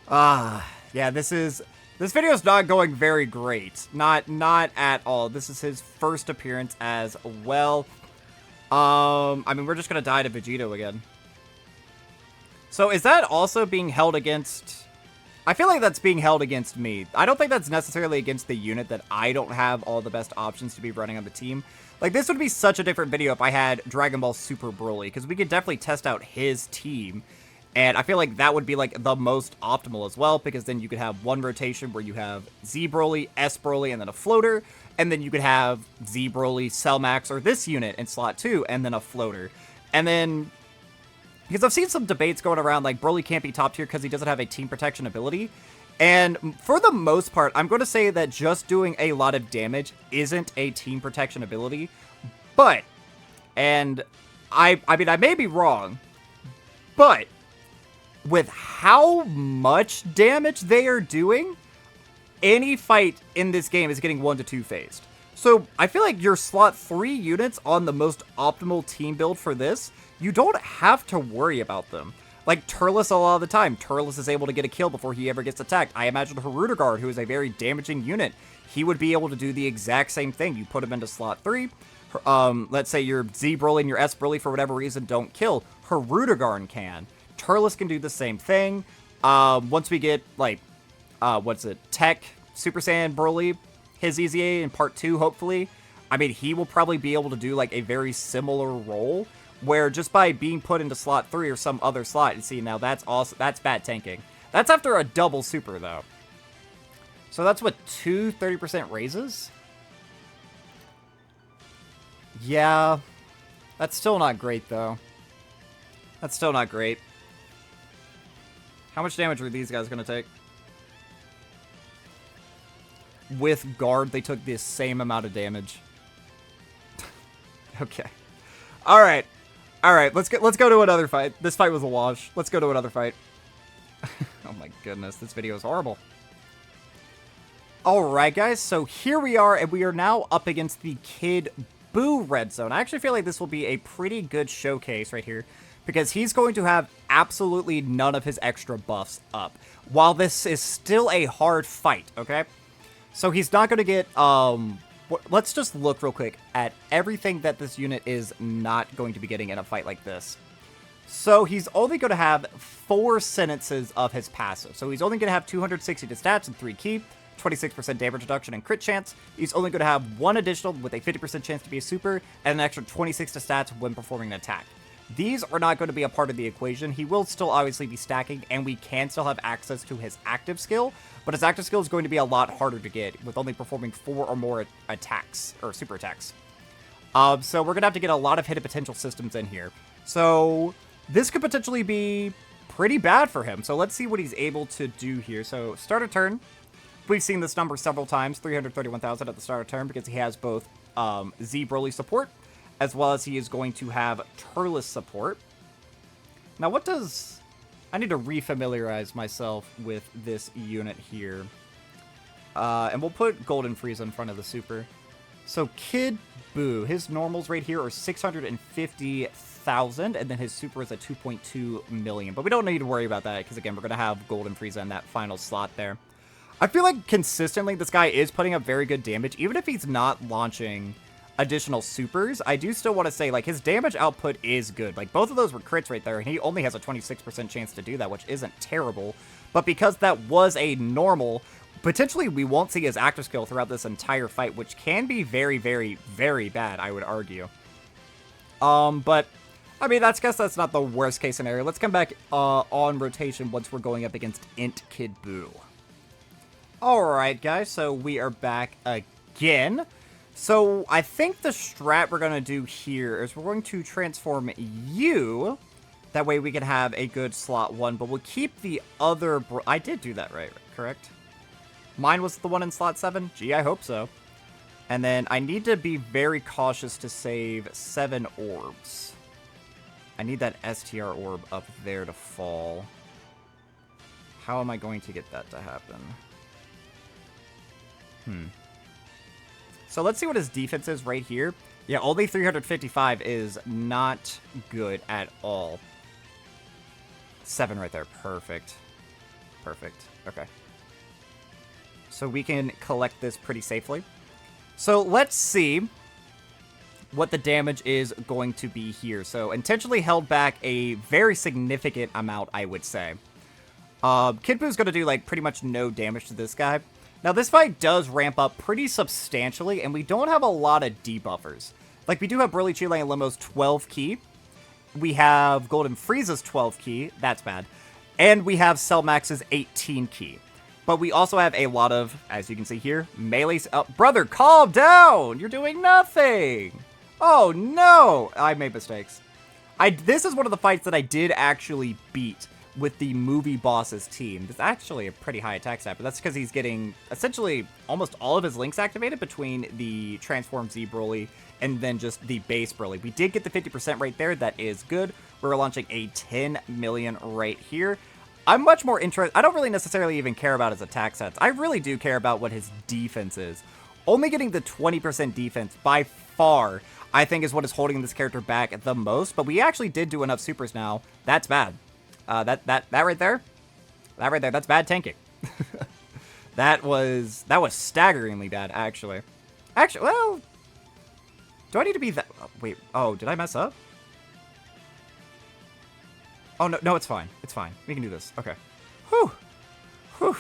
Yeah, this video's not going very great. Not at all. This is his first appearance as well. I mean, we're just going to die to Vegito again. So is that also being held against... I feel like that's being held against me. I don't think that's necessarily against the unit that I don't have all the best options to be running on the team. Like, this would be such a different video if I had Dragon Ball Super Broly, because we could definitely test out his team. And I feel like that would be, like, the most optimal as well, because then you could have one rotation where you have Z Broly, S Broly, and then a floater. And then you could have Z Broly, Cell Max, or this unit in slot 2, and then a floater. And then... because I've seen some debates going around, like, Broly can't be top tier because he doesn't have a team protection ability. And for the most part, I'm going to say that just doing a lot of damage isn't a team protection ability. But, and I mean, I may be wrong, but with how much damage they are doing, any fight in this game is getting 1 to 2 phased. So I feel like your slot 3 units on the most optimal team build for this, you don't have to worry about them. Like Turles a lot of the time, Turles is able to get a kill before he ever gets attacked. I imagine Guard, who is a very damaging unit, he would be able to do the exact same thing. You put him into slot 3, let's say your Z Broly and your S Broly for whatever reason don't kill, Guard can. Turles can do the same thing. Once we get, like, Tech Super Saiyan Broly, his EZA in part 2, hopefully, I mean, he will probably be able to do, like, a very similar role, where just by being put into slot 3 or some other slot, and see, now that's also, that's bad tanking. That's after a double super, though. So that's what, 2 30% raises? Yeah. That's still not great, though. That's still not great. How much damage are these guys going to take? With guard, they took the same amount of damage. Okay. Alright. Alright, let's go to another fight. This fight was a wash. Let's go to another fight. Oh my goodness, this video is horrible. Alright, guys, so here we are, and we are now up against the Kid Buu red zone. I actually feel like this will be a pretty good showcase right here, because he's going to have absolutely none of his extra buffs up, while this is still a hard fight, okay? So he's not going to get, let's just look real quick at everything that this unit is not going to be getting in a fight like this. So he's only going to have 4 sentences of his passive. So he's only going to have 260 to stats and 3 ki, 26% damage reduction and crit chance. He's only going to have 1 additional with a 50% chance to be a super, and an extra 26 to stats when performing an attack. These are not going to be a part of the equation. He will still obviously be stacking, and we can still have access to his active skill, but his active skill is going to be a lot harder to get, with only performing 4 or more attacks, or super attacks. So we're going to have to get a lot of hidden potential systems in here. So this could potentially be pretty bad for him. So let's see what he's able to do here. So start a turn. We've seen this number several times, 331,000 at the start of turn, because he has both Z BROLY support, as well as he is going to have Turles support. Now, what does... I need to refamiliarize myself with this unit here. And we'll put Golden Frieza in front of the super. So, Kid Buu, his normals right here are 650,000, and then his super is at 2.2 million. But we don't need to worry about that, because again, we're going to have Golden Frieza in that final slot there. I feel like consistently this guy is putting up very good damage, even if he's not launching additional supers. I do still want to say, like, his damage output is good. Like, both of those were crits right there, and he only has a 26% chance to do that, which isn't terrible. But because that was a normal, potentially we won't see his active skill throughout this entire fight, which can be very, very, very bad, I would argue. But, I mean, I guess that's not the worst case scenario. Let's come back on rotation once we're going up against INT Kid Buu. Alright, guys, so we are back again. So, I think the strat we're going to do here is we're going to transform you. That way we can have a good slot 1, but we'll keep the other... I did do that right, correct? Mine was the one in slot 7? Gee, I hope so. And then I need to be very cautious to save 7 orbs. I need that STR orb up there to fall. How am I going to get that to happen? So let's see what his defense is right here. Yeah, only 355 is not good at all. 7 right there. Perfect. Perfect. Okay. So we can collect this pretty safely. So let's see what the damage is going to be here. So intentionally held back a very significant amount, I would say. Kid Buu's going to do, like, pretty much no damage to this guy. Now, this fight does ramp up pretty substantially, and we don't have a lot of debuffers. Like, we do have Broly, Chile, and Limo's 12 ki. We have Golden Frieza's 12 ki. That's bad. And we have Cell Max's 18 ki. But we also have a lot of, as you can see here, melees. Brother, calm down! You're doing nothing! Oh, no! I made mistakes. This is one of the fights that I did actually beat with the movie boss's team. It's actually a pretty high attack stat, but that's because he's getting essentially almost all of his links activated between the Transform Z Broly and then just the base Broly. We did get the 50% right there. That is good. We're launching a 10 million right here. I'm much more interested. I don't really necessarily even care about his attack stats. I really do care about what his defense is. Only getting the 20% defense by far, I think, is what is holding this character back the most. But we actually did do enough supers now. That's bad. That right there, that's bad tanking. that was staggeringly bad, actually. Well, do I need to be that? Wait, oh, did I mess up? Oh no, it's fine. It's fine. We can do this. Okay. Whew.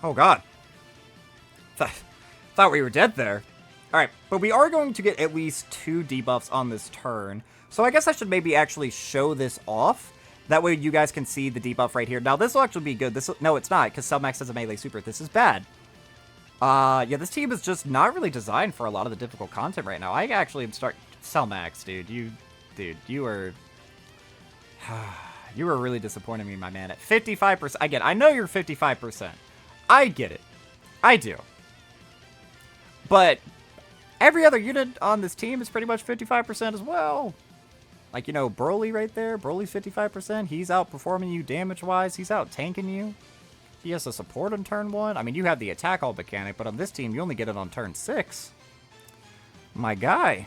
Oh god. Thought we were dead there. All right, but we are going to get at least 2 debuffs on this turn, so I guess I should maybe actually show this off. That way you guys can see the debuff right here. Now, this will actually be good. No, it's not, because Cell Max has a melee super. This is bad. Yeah, this team is just not really designed for a lot of the difficult content right now. I actually am Cell Max, dude. Dude, you were really disappointing me, my man. At 55%, again, I know you're 55%. I get it. I do. But every other unit on this team is pretty much 55% as well. Like, you know, BROLY right there. BROLY's 55%. He's outperforming you damage-wise. He's out-tanking you. He has a support on turn 1. I mean, you have the attack all mechanic, but on this team, you only get it on turn 6. My guy.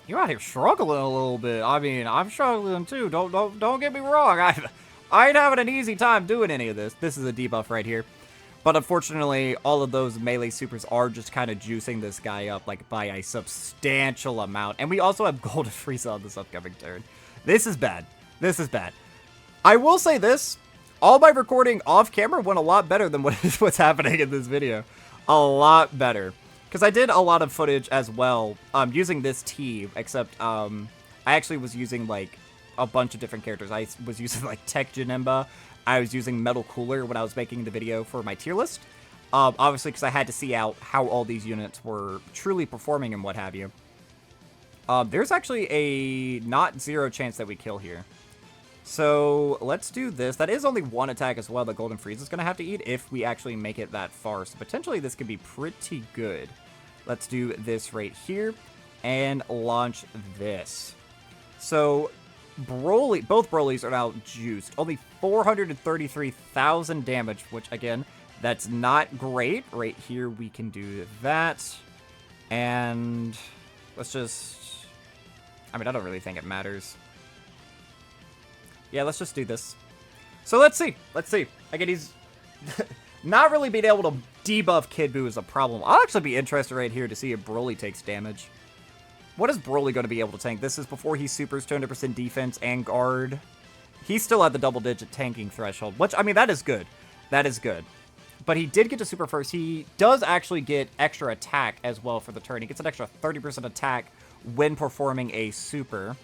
You're out here struggling a little bit. I mean, I'm struggling too. Don't get me wrong. I ain't having an easy time doing any of this. This is a debuff right here. But unfortunately, all of those melee supers are just kind of juicing this guy up like by a substantial amount. And we also have Golden Frieza on this upcoming turn. This is bad. This is bad. I will say this. All my recording off camera went a lot better than what's happening in this video. A lot better. Because I did a lot of footage as well using this team, except I actually was using like a bunch of different characters. I was using like Tech Janemba. I was using Metal Cooler when I was making the video for my tier list. Obviously, because I had to see out how all these units were truly performing and what have you. There's actually a not zero chance that we kill here. So let's do this. That is only one attack as well that Golden Frieza is going to have to eat if we actually make it that far. So potentially this could be pretty good. Let's do this right here and launch this. So Broly, both Brolys are now juiced. Only 433,000 damage, which again, that's not great. Right here we can do that. And let's just... I mean, I don't really think it matters. Yeah, let's just do this. So let's see. Let's see. Again, he's not really being able to debuff Kid Buu is a problem. I'll actually be interested right here to see if Broly takes damage. What is Broly going to be able to tank? This is before he supers 200% defense and guard. He's still at the double-digit tanking threshold, which, I mean, that is good. That is good. But he did get to super first. He does actually get extra attack as well for the turn. He gets an extra 30% attack when performing a super.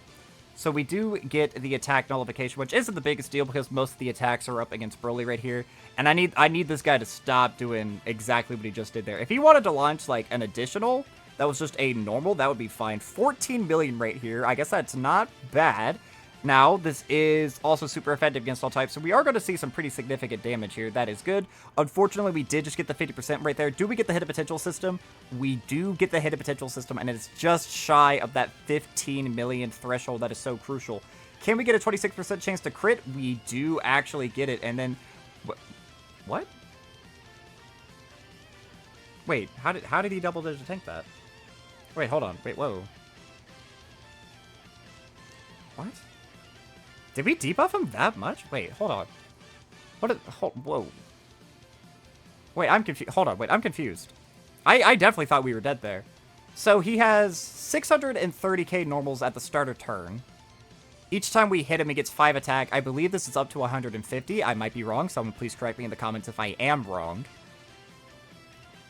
So we do get the attack nullification, which isn't the biggest deal because most of the attacks are up against Broly right here. And I need this guy to stop doing exactly what he just did there. If he wanted to launch like an additional that was just a normal, that would be fine. 14 million right here. I guess that's not bad. Now, this is also super effective against all types, so we are going to see some pretty significant damage here. That is good. Unfortunately, we did just get the 50% right there. Do we get the hit potential system? We do get the hit potential system, and it's just shy of that 15 million threshold that is so crucial. Can we get a 26% chance to crit? We do actually get it, and then... What? Wait, how did he double-digit tank that? Wait, hold on. Wait, whoa. What? Did we debuff him that much? Wait, hold on. Whoa. Wait, I'm confused. Hold on, wait, I'm confused. I definitely thought we were dead there. So he has 630k normals at the start of turn. Each time we hit him, he gets 5 attack. I believe this is up to 150. I might be wrong. Someone please correct me in the comments if I am wrong.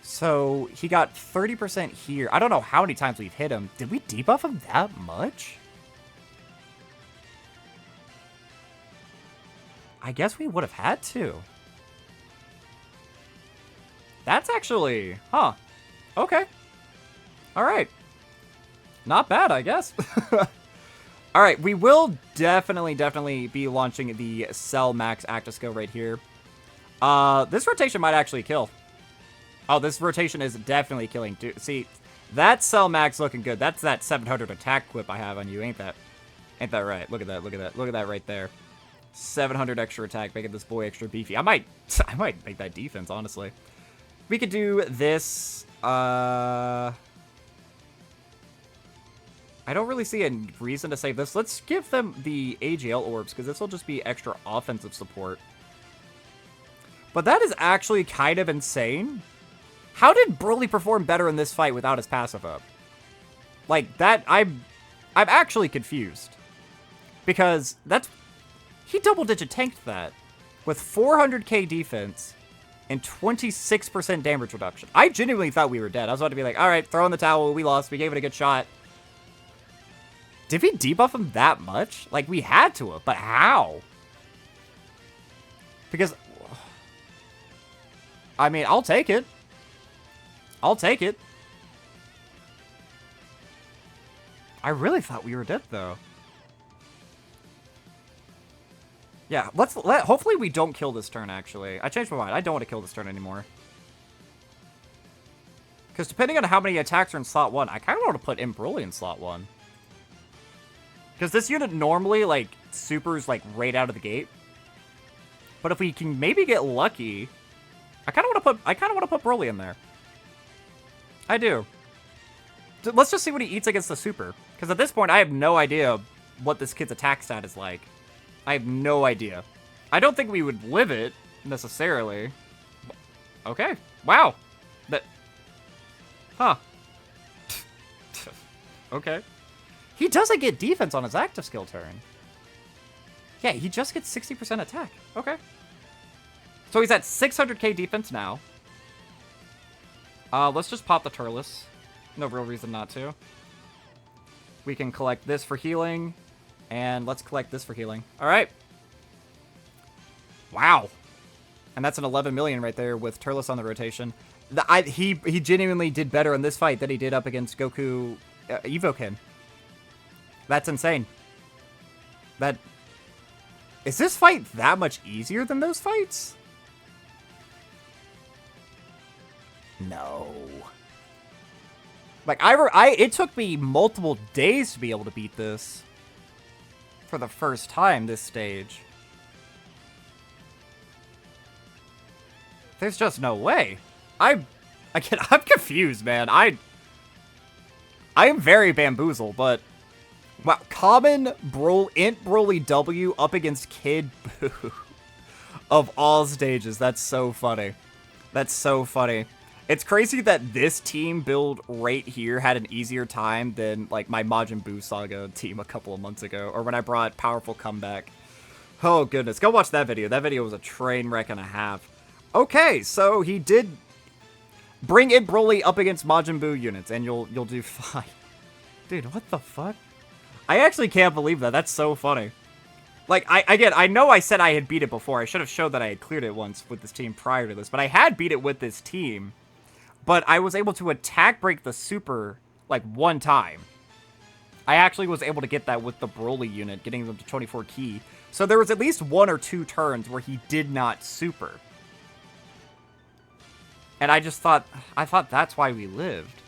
So he got 30% here. I don't know how many times we've hit him. Did we debuff him that much? I guess we would have had to. That's actually... Huh. Okay. Alright. Not bad, I guess. Alright, we will definitely be launching the Cell Max Actisco right here. This rotation might actually kill. Oh, this rotation is definitely killing. Dude, see, that Cell Max looking good. That's that 700 attack whip I have on you, ain't that? Ain't that right? Look at that, look at that. Look at that right there. 700 extra attack, making this boy extra beefy. I might make that defense, honestly. We could do this. I don't really see a reason to save this. Let's give them the AGL orbs, because this will just be extra offensive support. But that is actually kind of insane. How did Broly perform better in this fight without his passive up? Like, that, I'm actually confused. Because that's... He double-digit tanked that with 400k defense and 26% damage reduction. I genuinely thought we were dead. I was about to be like, all right, throw in the towel. We lost. We gave it a good shot. Did we debuff him that much? Like, we had to have, but how? Because, I mean, I'll take it. I'll take it. I really thought we were dead, though. Yeah, hopefully we don't kill this turn, actually. I changed my mind. I don't want to kill this turn anymore. Because depending on how many attacks are in slot 1, I kind of want to put BROLY in slot 1. Because this unit normally, like, supers, like, right out of the gate. But if we can maybe get lucky, I kind of want to put BROLY in there. I do. Let's just see what he eats against the super. Because at this point, I have no idea what this kid's attack stat is like. I have no idea. I don't think we would live it, necessarily. Okay. Wow. Huh. Okay. He doesn't get defense on his active skill turn. Yeah, he just gets 60% attack. Okay. So he's at 600k defense now. Let's just pop the Turles. No real reason not to. We can collect this for healing. And let's collect this for healing. Alright. Wow. And that's an 11 million right there with Turles on the rotation. He genuinely did better in this fight than he did up against GOKU EVOKEN. That's insane. Is this fight that much easier than those fights? No. Like, it took me multiple days to be able to beat this. For the first time this stage. There's just no way. I'm confused, man. I am very bamboozled, but wow, common INT BROLY W up against Kid Buu of all stages. That's so funny. That's so funny. It's crazy that this team build right here had an easier time than, like, my Majin Buu Saga team a couple of months ago, or when I brought Powerful Comeback. Oh, goodness. Go watch that video. That video was a train wreck and a half. Okay, so he did bring INT BROLY up against Majin Buu units, and you'll do fine. Dude, what the fuck? I actually can't believe that. That's so funny. Like, I know I said I had beat it before. I should have showed that I had cleared it once with this team prior to this, but I had beat it with this team. But I was able to attack break the super, like, one time. I actually was able to get that with the BROLY unit, getting them to 24 key. So there was at least 1 or 2 turns where he did not super. And I thought that's why we lived.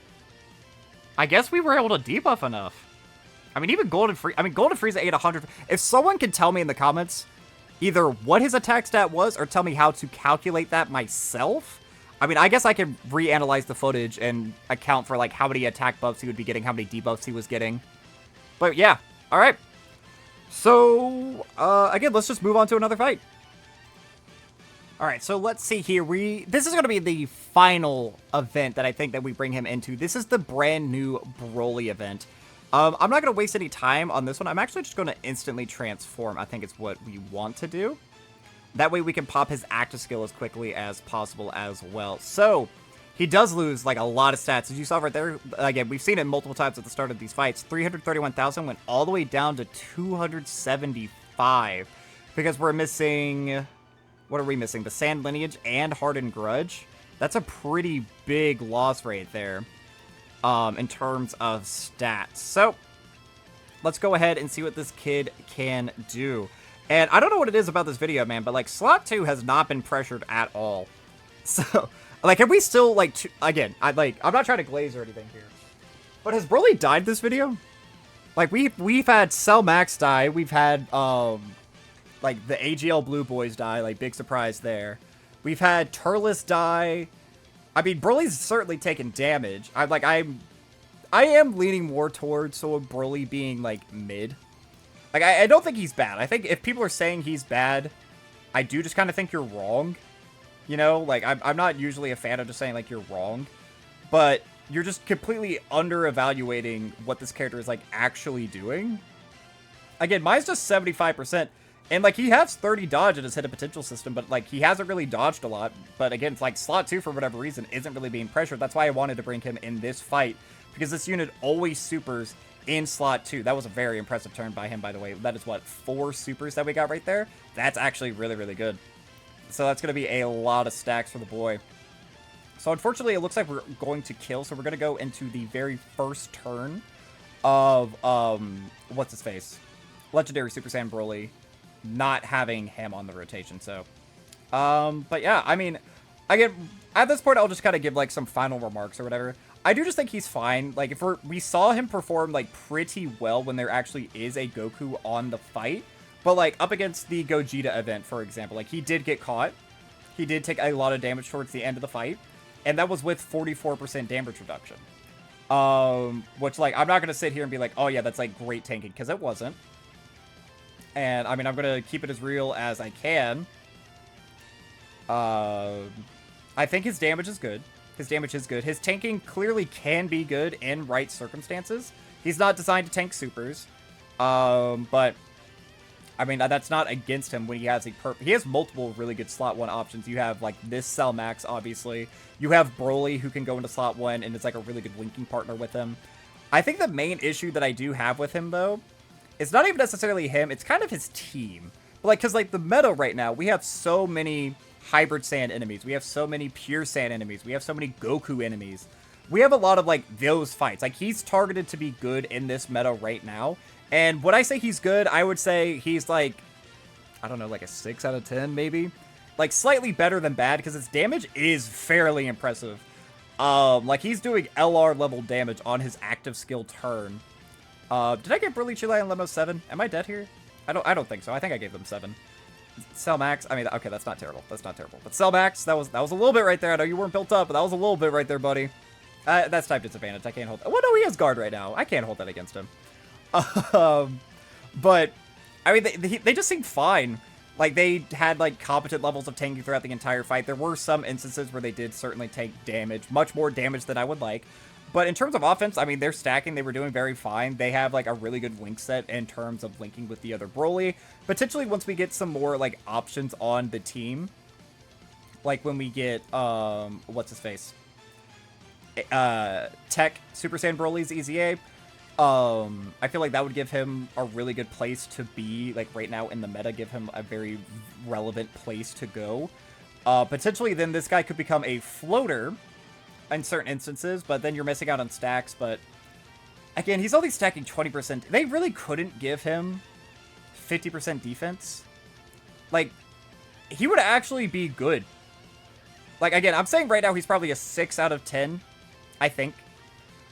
I guess we were able to debuff enough. I mean, even Golden Frieza ate 100. If someone could tell me in the comments either what his attack stat was or tell me how to calculate that myself, I mean, I guess I could reanalyze the footage and account for, like, how many attack buffs he would be getting, how many debuffs he was getting. But, yeah. Alright. So, again, let's just move on to another fight. Alright, so let's see here. This is going to be the final event that I think that we bring him into. This is the brand new BROLY event. I'm not going to waste any time on this one. I'm actually just going to instantly transform. I think it's what we want to do. That way we can pop his active skill as quickly as possible as well. So, he does lose, like, a lot of stats. As you saw right there, again, we've seen it multiple times at the start of these fights. 331,000 went all the way down to 275. Because we're missing... What are we missing? The Sand Lineage and Hardened Grudge. That's a pretty big loss rate there. In terms of stats. So, let's go ahead and see what this kid can do. And I don't know what it is about this video, man, but, like, slot 2 has not been pressured at all. So, like, have we still, like, again, I'm not trying to glaze or anything here. But has BROLY died this video? Like, we've had Cell Max die, we've had, like, the AGL Blue Boys die, like, big surprise there. We've had Turles die. I mean, BROLY's certainly taken damage. I am leaning more towards BROLY being, like, mid. Like, I don't think he's bad. I think if people are saying he's bad, I do just kind of think you're wrong. You know, like, I'm not usually a fan of just saying, like, you're wrong. But you're just completely under-evaluating what this character is, like, actually doing. Again, mine's just 75%. And, like, he has 30 dodge in his hidden potential system, but, like, he hasn't really dodged a lot. But, again, it's like slot 2, for whatever reason, isn't really being pressured. That's why I wanted to bring him in this fight. Because this unit always supers in slot 2. That was a very impressive turn by him, by the way. That is, what, 4 supers that we got right there? That's actually really, really good. So that's going to be a lot of stacks for the boy. So unfortunately, it looks like we're going to kill. So we're going to go into the very first turn of, what's his face? Legendary Super Saiyan Broly not having him on the rotation, so. But yeah, I mean, at this point, I'll just kind of give, like, some final remarks or whatever. I do just think he's fine. Like, if we saw him perform, like, pretty well when there actually is a Goku on the fight. But, like, up against the GOGETA event, for example, like, he did get caught. He did take a lot of damage towards the end of the fight. And that was with 44% damage reduction. Which, like, I'm not going to sit here and be like, oh, yeah, that's, like, great tanking, because it wasn't. And, I mean, I'm going to keep it as real as I can. I think his damage is good. His damage is good. His tanking clearly can be good in right circumstances. He's not designed to tank supers. But, I mean, that's not against him when he has he has multiple really good slot 1 options. You have, like, this Cell Max, obviously. You have Broly, who can go into slot 1, and it's, like, a really good linking partner with him. I think the main issue that I do have with him, though, is not even necessarily him. It's kind of his team. But, like, because, like, the meta right now, we have so many Hybrid Saiyan enemies. We have so many Pure Saiyan enemies. We have so many Goku enemies. We have a lot of, like, those fights. Like, he's targeted to be good in this meta right now. And when I say he's good, I would say he's, like, I don't know, like a 6 out of 10, maybe? Like, slightly better than bad, because his damage is fairly impressive. Like, he's doing LR level damage on his active skill turn. Did I get Broly, Chile, and Lemo 7? Am I dead here? I don't think so. I think I gave them 7. Cell Max, I mean, okay, that's not terrible. That's not terrible. But Cell Max, that was a little bit right there. I know you weren't built up, but that was a little bit right there, buddy. That's type disadvantage. I can't hold that. Well, no, he has guard right now. I can't hold that against him. But, I mean, they just seemed fine. Like, they had, like, competent levels of tanking throughout the entire fight. There were some instances where they did certainly take damage. Much more damage than I would like. But in terms of offense, I mean, they're stacking. They were doing very fine. They have, like, a really good link set in terms of linking with the other Broly. Potentially, once we get some more, like, options on the team. Like, when we get, what's his face? Tech Super Saiyan Broly's EZA. I feel like that would give him a really good place to be, like, right now in the meta. Give him a very relevant place to go. Potentially, then this guy could become a floater in certain instances, but then you're missing out on stacks. But again, he's only stacking 20%. They really couldn't give him 50% defense. Like, he would actually be good. Like, again, I'm saying right now he's probably a 6 out of 10, I think.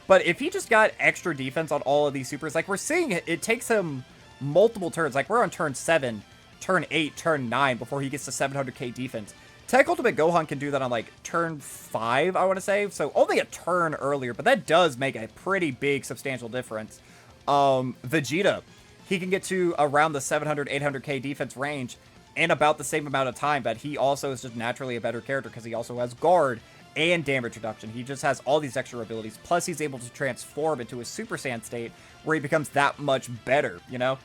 But if he just got extra defense on all of these supers, like, we're seeing it takes him multiple turns. Like, we're on turn 7, turn 8, turn 9 before he gets to 700k defense. Tech Ultimate Gohan can do that on, like, turn 5, I want to say. So only a turn earlier, but that does make a pretty big, substantial difference. Vegeta, he can get to around the 700, 800k defense range in about the same amount of time, but he also is just naturally a better character because he also has guard and damage reduction. He just has all these extra abilities, plus he's able to transform into a Super Saiyan state where he becomes that much better, you know?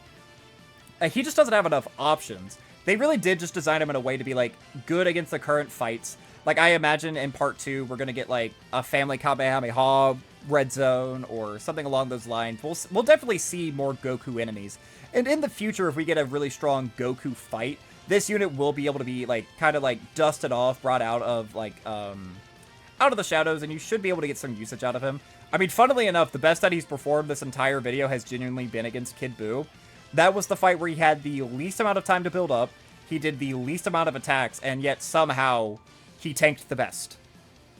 He just doesn't have enough options. They really did just design him in a way to be, like, good against the current fights. Like, I imagine in part 2, we're gonna get, like, a family Kamehameha red zone or something along those lines. We'll definitely see more Goku enemies. And in the future, if we get a really strong Goku fight, this unit will be able to be, like, kind of, like, dusted off, brought out of, like, out of the shadows, and you should be able to get some usage out of him. I mean, funnily enough, the best that he's performed this entire video has genuinely been against Kid Buu. That was the fight where he had the least amount of time to build up, he did the least amount of attacks, and yet somehow he tanked the best.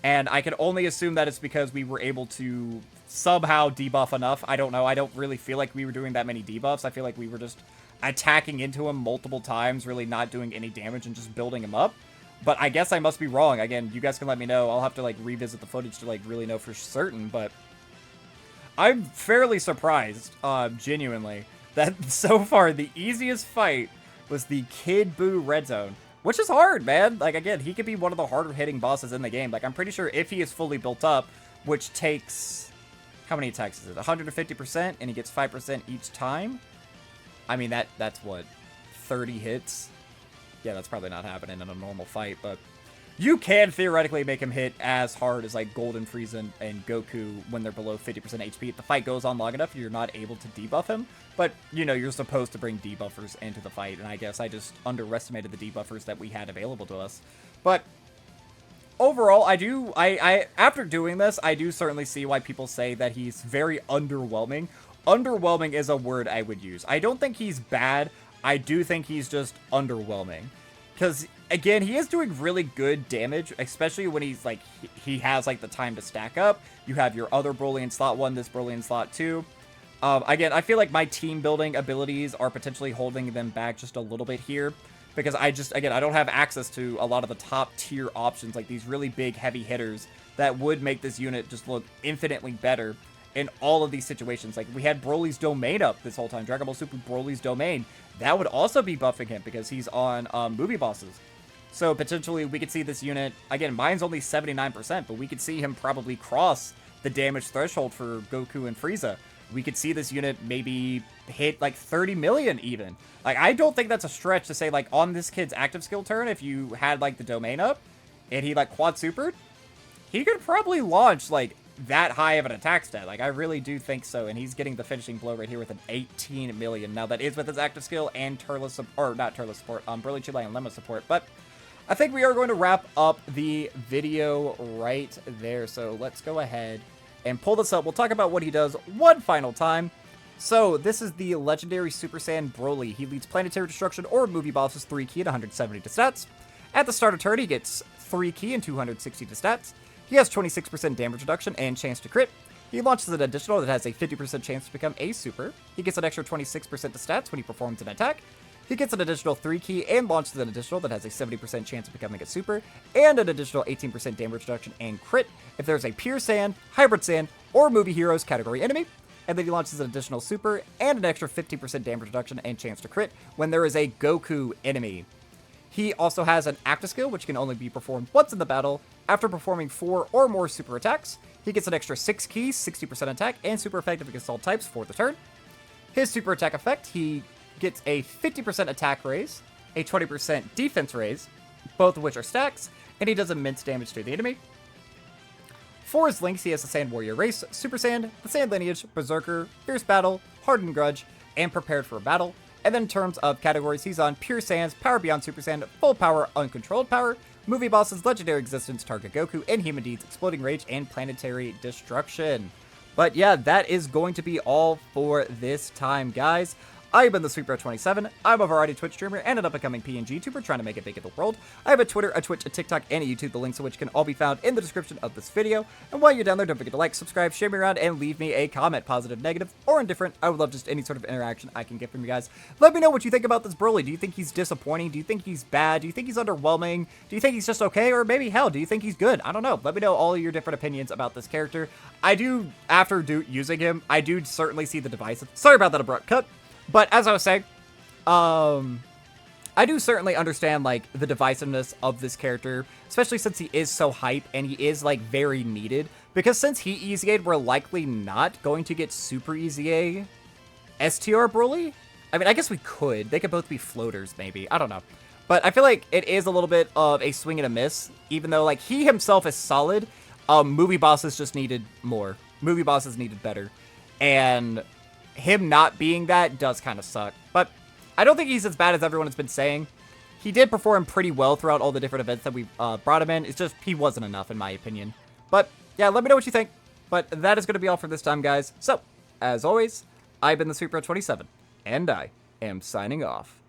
And I can only assume that it's because we were able to somehow debuff enough. I don't know. I don't really feel like we were doing that many debuffs. I feel like we were just attacking into him multiple times, really not doing any damage and just building him up. But I guess I must be wrong. Again, you guys can let me know. I'll have to, like, revisit the footage to, like, really know for certain. But I'm fairly surprised, genuinely, that so far the easiest fight was the Kid Buu red zone. Which is hard, man. Like, again, he could be one of the harder hitting bosses in the game. Like, I'm pretty sure if he is fully built up, which takes... How many attacks is it? 150%, and he gets 5% each time? I mean, that's what? 30 hits? Yeah, that's probably not happening in a normal fight, but... You can theoretically make him hit as hard as, like, Golden Frieza and Goku when they're below 50% HP. If the fight goes on long enough, you're not able to debuff him. But, you know, you're supposed to bring debuffers into the fight, and I guess I just underestimated the debuffers that we had available to us. But overall, I after doing this, I do certainly see why people say that he's very underwhelming. underwhelming is a word I would use. I don't think he's bad. I do think he's just underwhelming. Because, again, he is doing really good damage, especially when he's, like, he has, like, the time to stack up. You have your other Broly in slot 1, this Broly in slot 2. Again, I feel like my team building abilities are potentially holding them back just a little bit here. Because I don't have access to a lot of the top tier options, like these really big heavy hitters that would make this unit just look infinitely better in all of these situations. Like, we had Broly's domain up this whole time, Dragon Ball Super Broly's domain. That would also be buffing him because he's on movie bosses. So potentially we could see this unit, again, mine's only 79%, but we could see him probably cross the damage threshold for Goku and Frieza. We could see this unit maybe hit like 30 million even. Like, I don't think that's a stretch to say, like, on this kid's active skill turn, if you had like the domain up and he like quad supered, he could probably launch like that high of an attack stat. Like, I really do think so. And he's getting the finishing blow right here with an 18 million. Now, that is with his active skill and Turles support, or not Turles support, Broly, Chile, and Lemma support. But I think we are going to wrap up the video right there. So let's go ahead and pull this up. We'll talk about what he does one final time. So this is the legendary Super Saiyan Broly. He leads planetary destruction or movie bosses 3 key at 170 to stats. At the start of turn, he gets 3 key and 260 to stats. He has 26% damage reduction and chance to crit. He launches an additional that has a 50% chance to become a super. He gets an extra 26% to stats when he performs an attack. He gets an additional 3 key and launches an additional that has a 70% chance of becoming a super, and an additional 18% damage reduction and crit if there's a pure Saiyan, hybrid Saiyan, or movie heroes category enemy. And then he launches an additional super and an extra 50% damage reduction and chance to crit when there is a Goku enemy. He also has an active skill, which can only be performed once in the battle. After performing 4 or more super attacks, he gets an extra 6 keys, 60% attack, and super effective against all types for the turn. His super attack effect, he gets a 50% attack raise, a 20% defense raise, both of which are stacks, and he does immense damage to the enemy. For his links, he has the Saiyan Warrior race, Super Saiyan, the Saiyan lineage, Berserker, Fierce Battle, Hardened Grudge, and Prepared for a Battle. And then in terms of categories, he's on Pure Saiyans, Power Beyond Super Saiyan, Full Power, Uncontrolled Power, Movie Bosses, Legendary Existence, Target Goku, and Human Deeds, Exploding Rage, and Planetary Destruction. But yeah, that is going to be all for this time, guys. I've been the SweetBro27. I'm a variety Twitch streamer and an up-and-coming PNG YouTuber trying to make it big in the world. I have a Twitter, a Twitch, a TikTok, and a YouTube, the links of which can all be found in the description of this video. And while you're down there, don't forget to like, subscribe, share me around, and leave me a comment, positive, negative, or indifferent. I would love just any sort of interaction I can get from you guys. Let me know what you think about this Broly. Do you think he's disappointing? Do you think he's bad? Do you think he's underwhelming? Do you think he's just okay? Or maybe, hell, do you think he's good? I don't know. Let me know all of your different opinions about this character. I do, after using him, I do certainly see the divisive. Sorry about that abrupt cut. But as I was saying, I do certainly understand, like, the divisiveness of this character, especially since he is so hype and he is, like, very needed. Because since he EZA'd, we're likely not going to get Super EZA STR Broly. I mean, I guess we could. They could both be floaters, maybe. I don't know. But I feel like it is a little bit of a swing and a miss, even though, like, he himself is solid. Movie bosses just needed more. Movie bosses needed better. And him not being that does kind of suck. But I don't think he's as bad as everyone has been saying. He did perform pretty well throughout all the different events that we brought him in. It's just he wasn't enough, in my opinion. But yeah, let me know what you think. But that is going to be all for this time, guys. So, as always, I've been the SweetBro27, and I am signing off.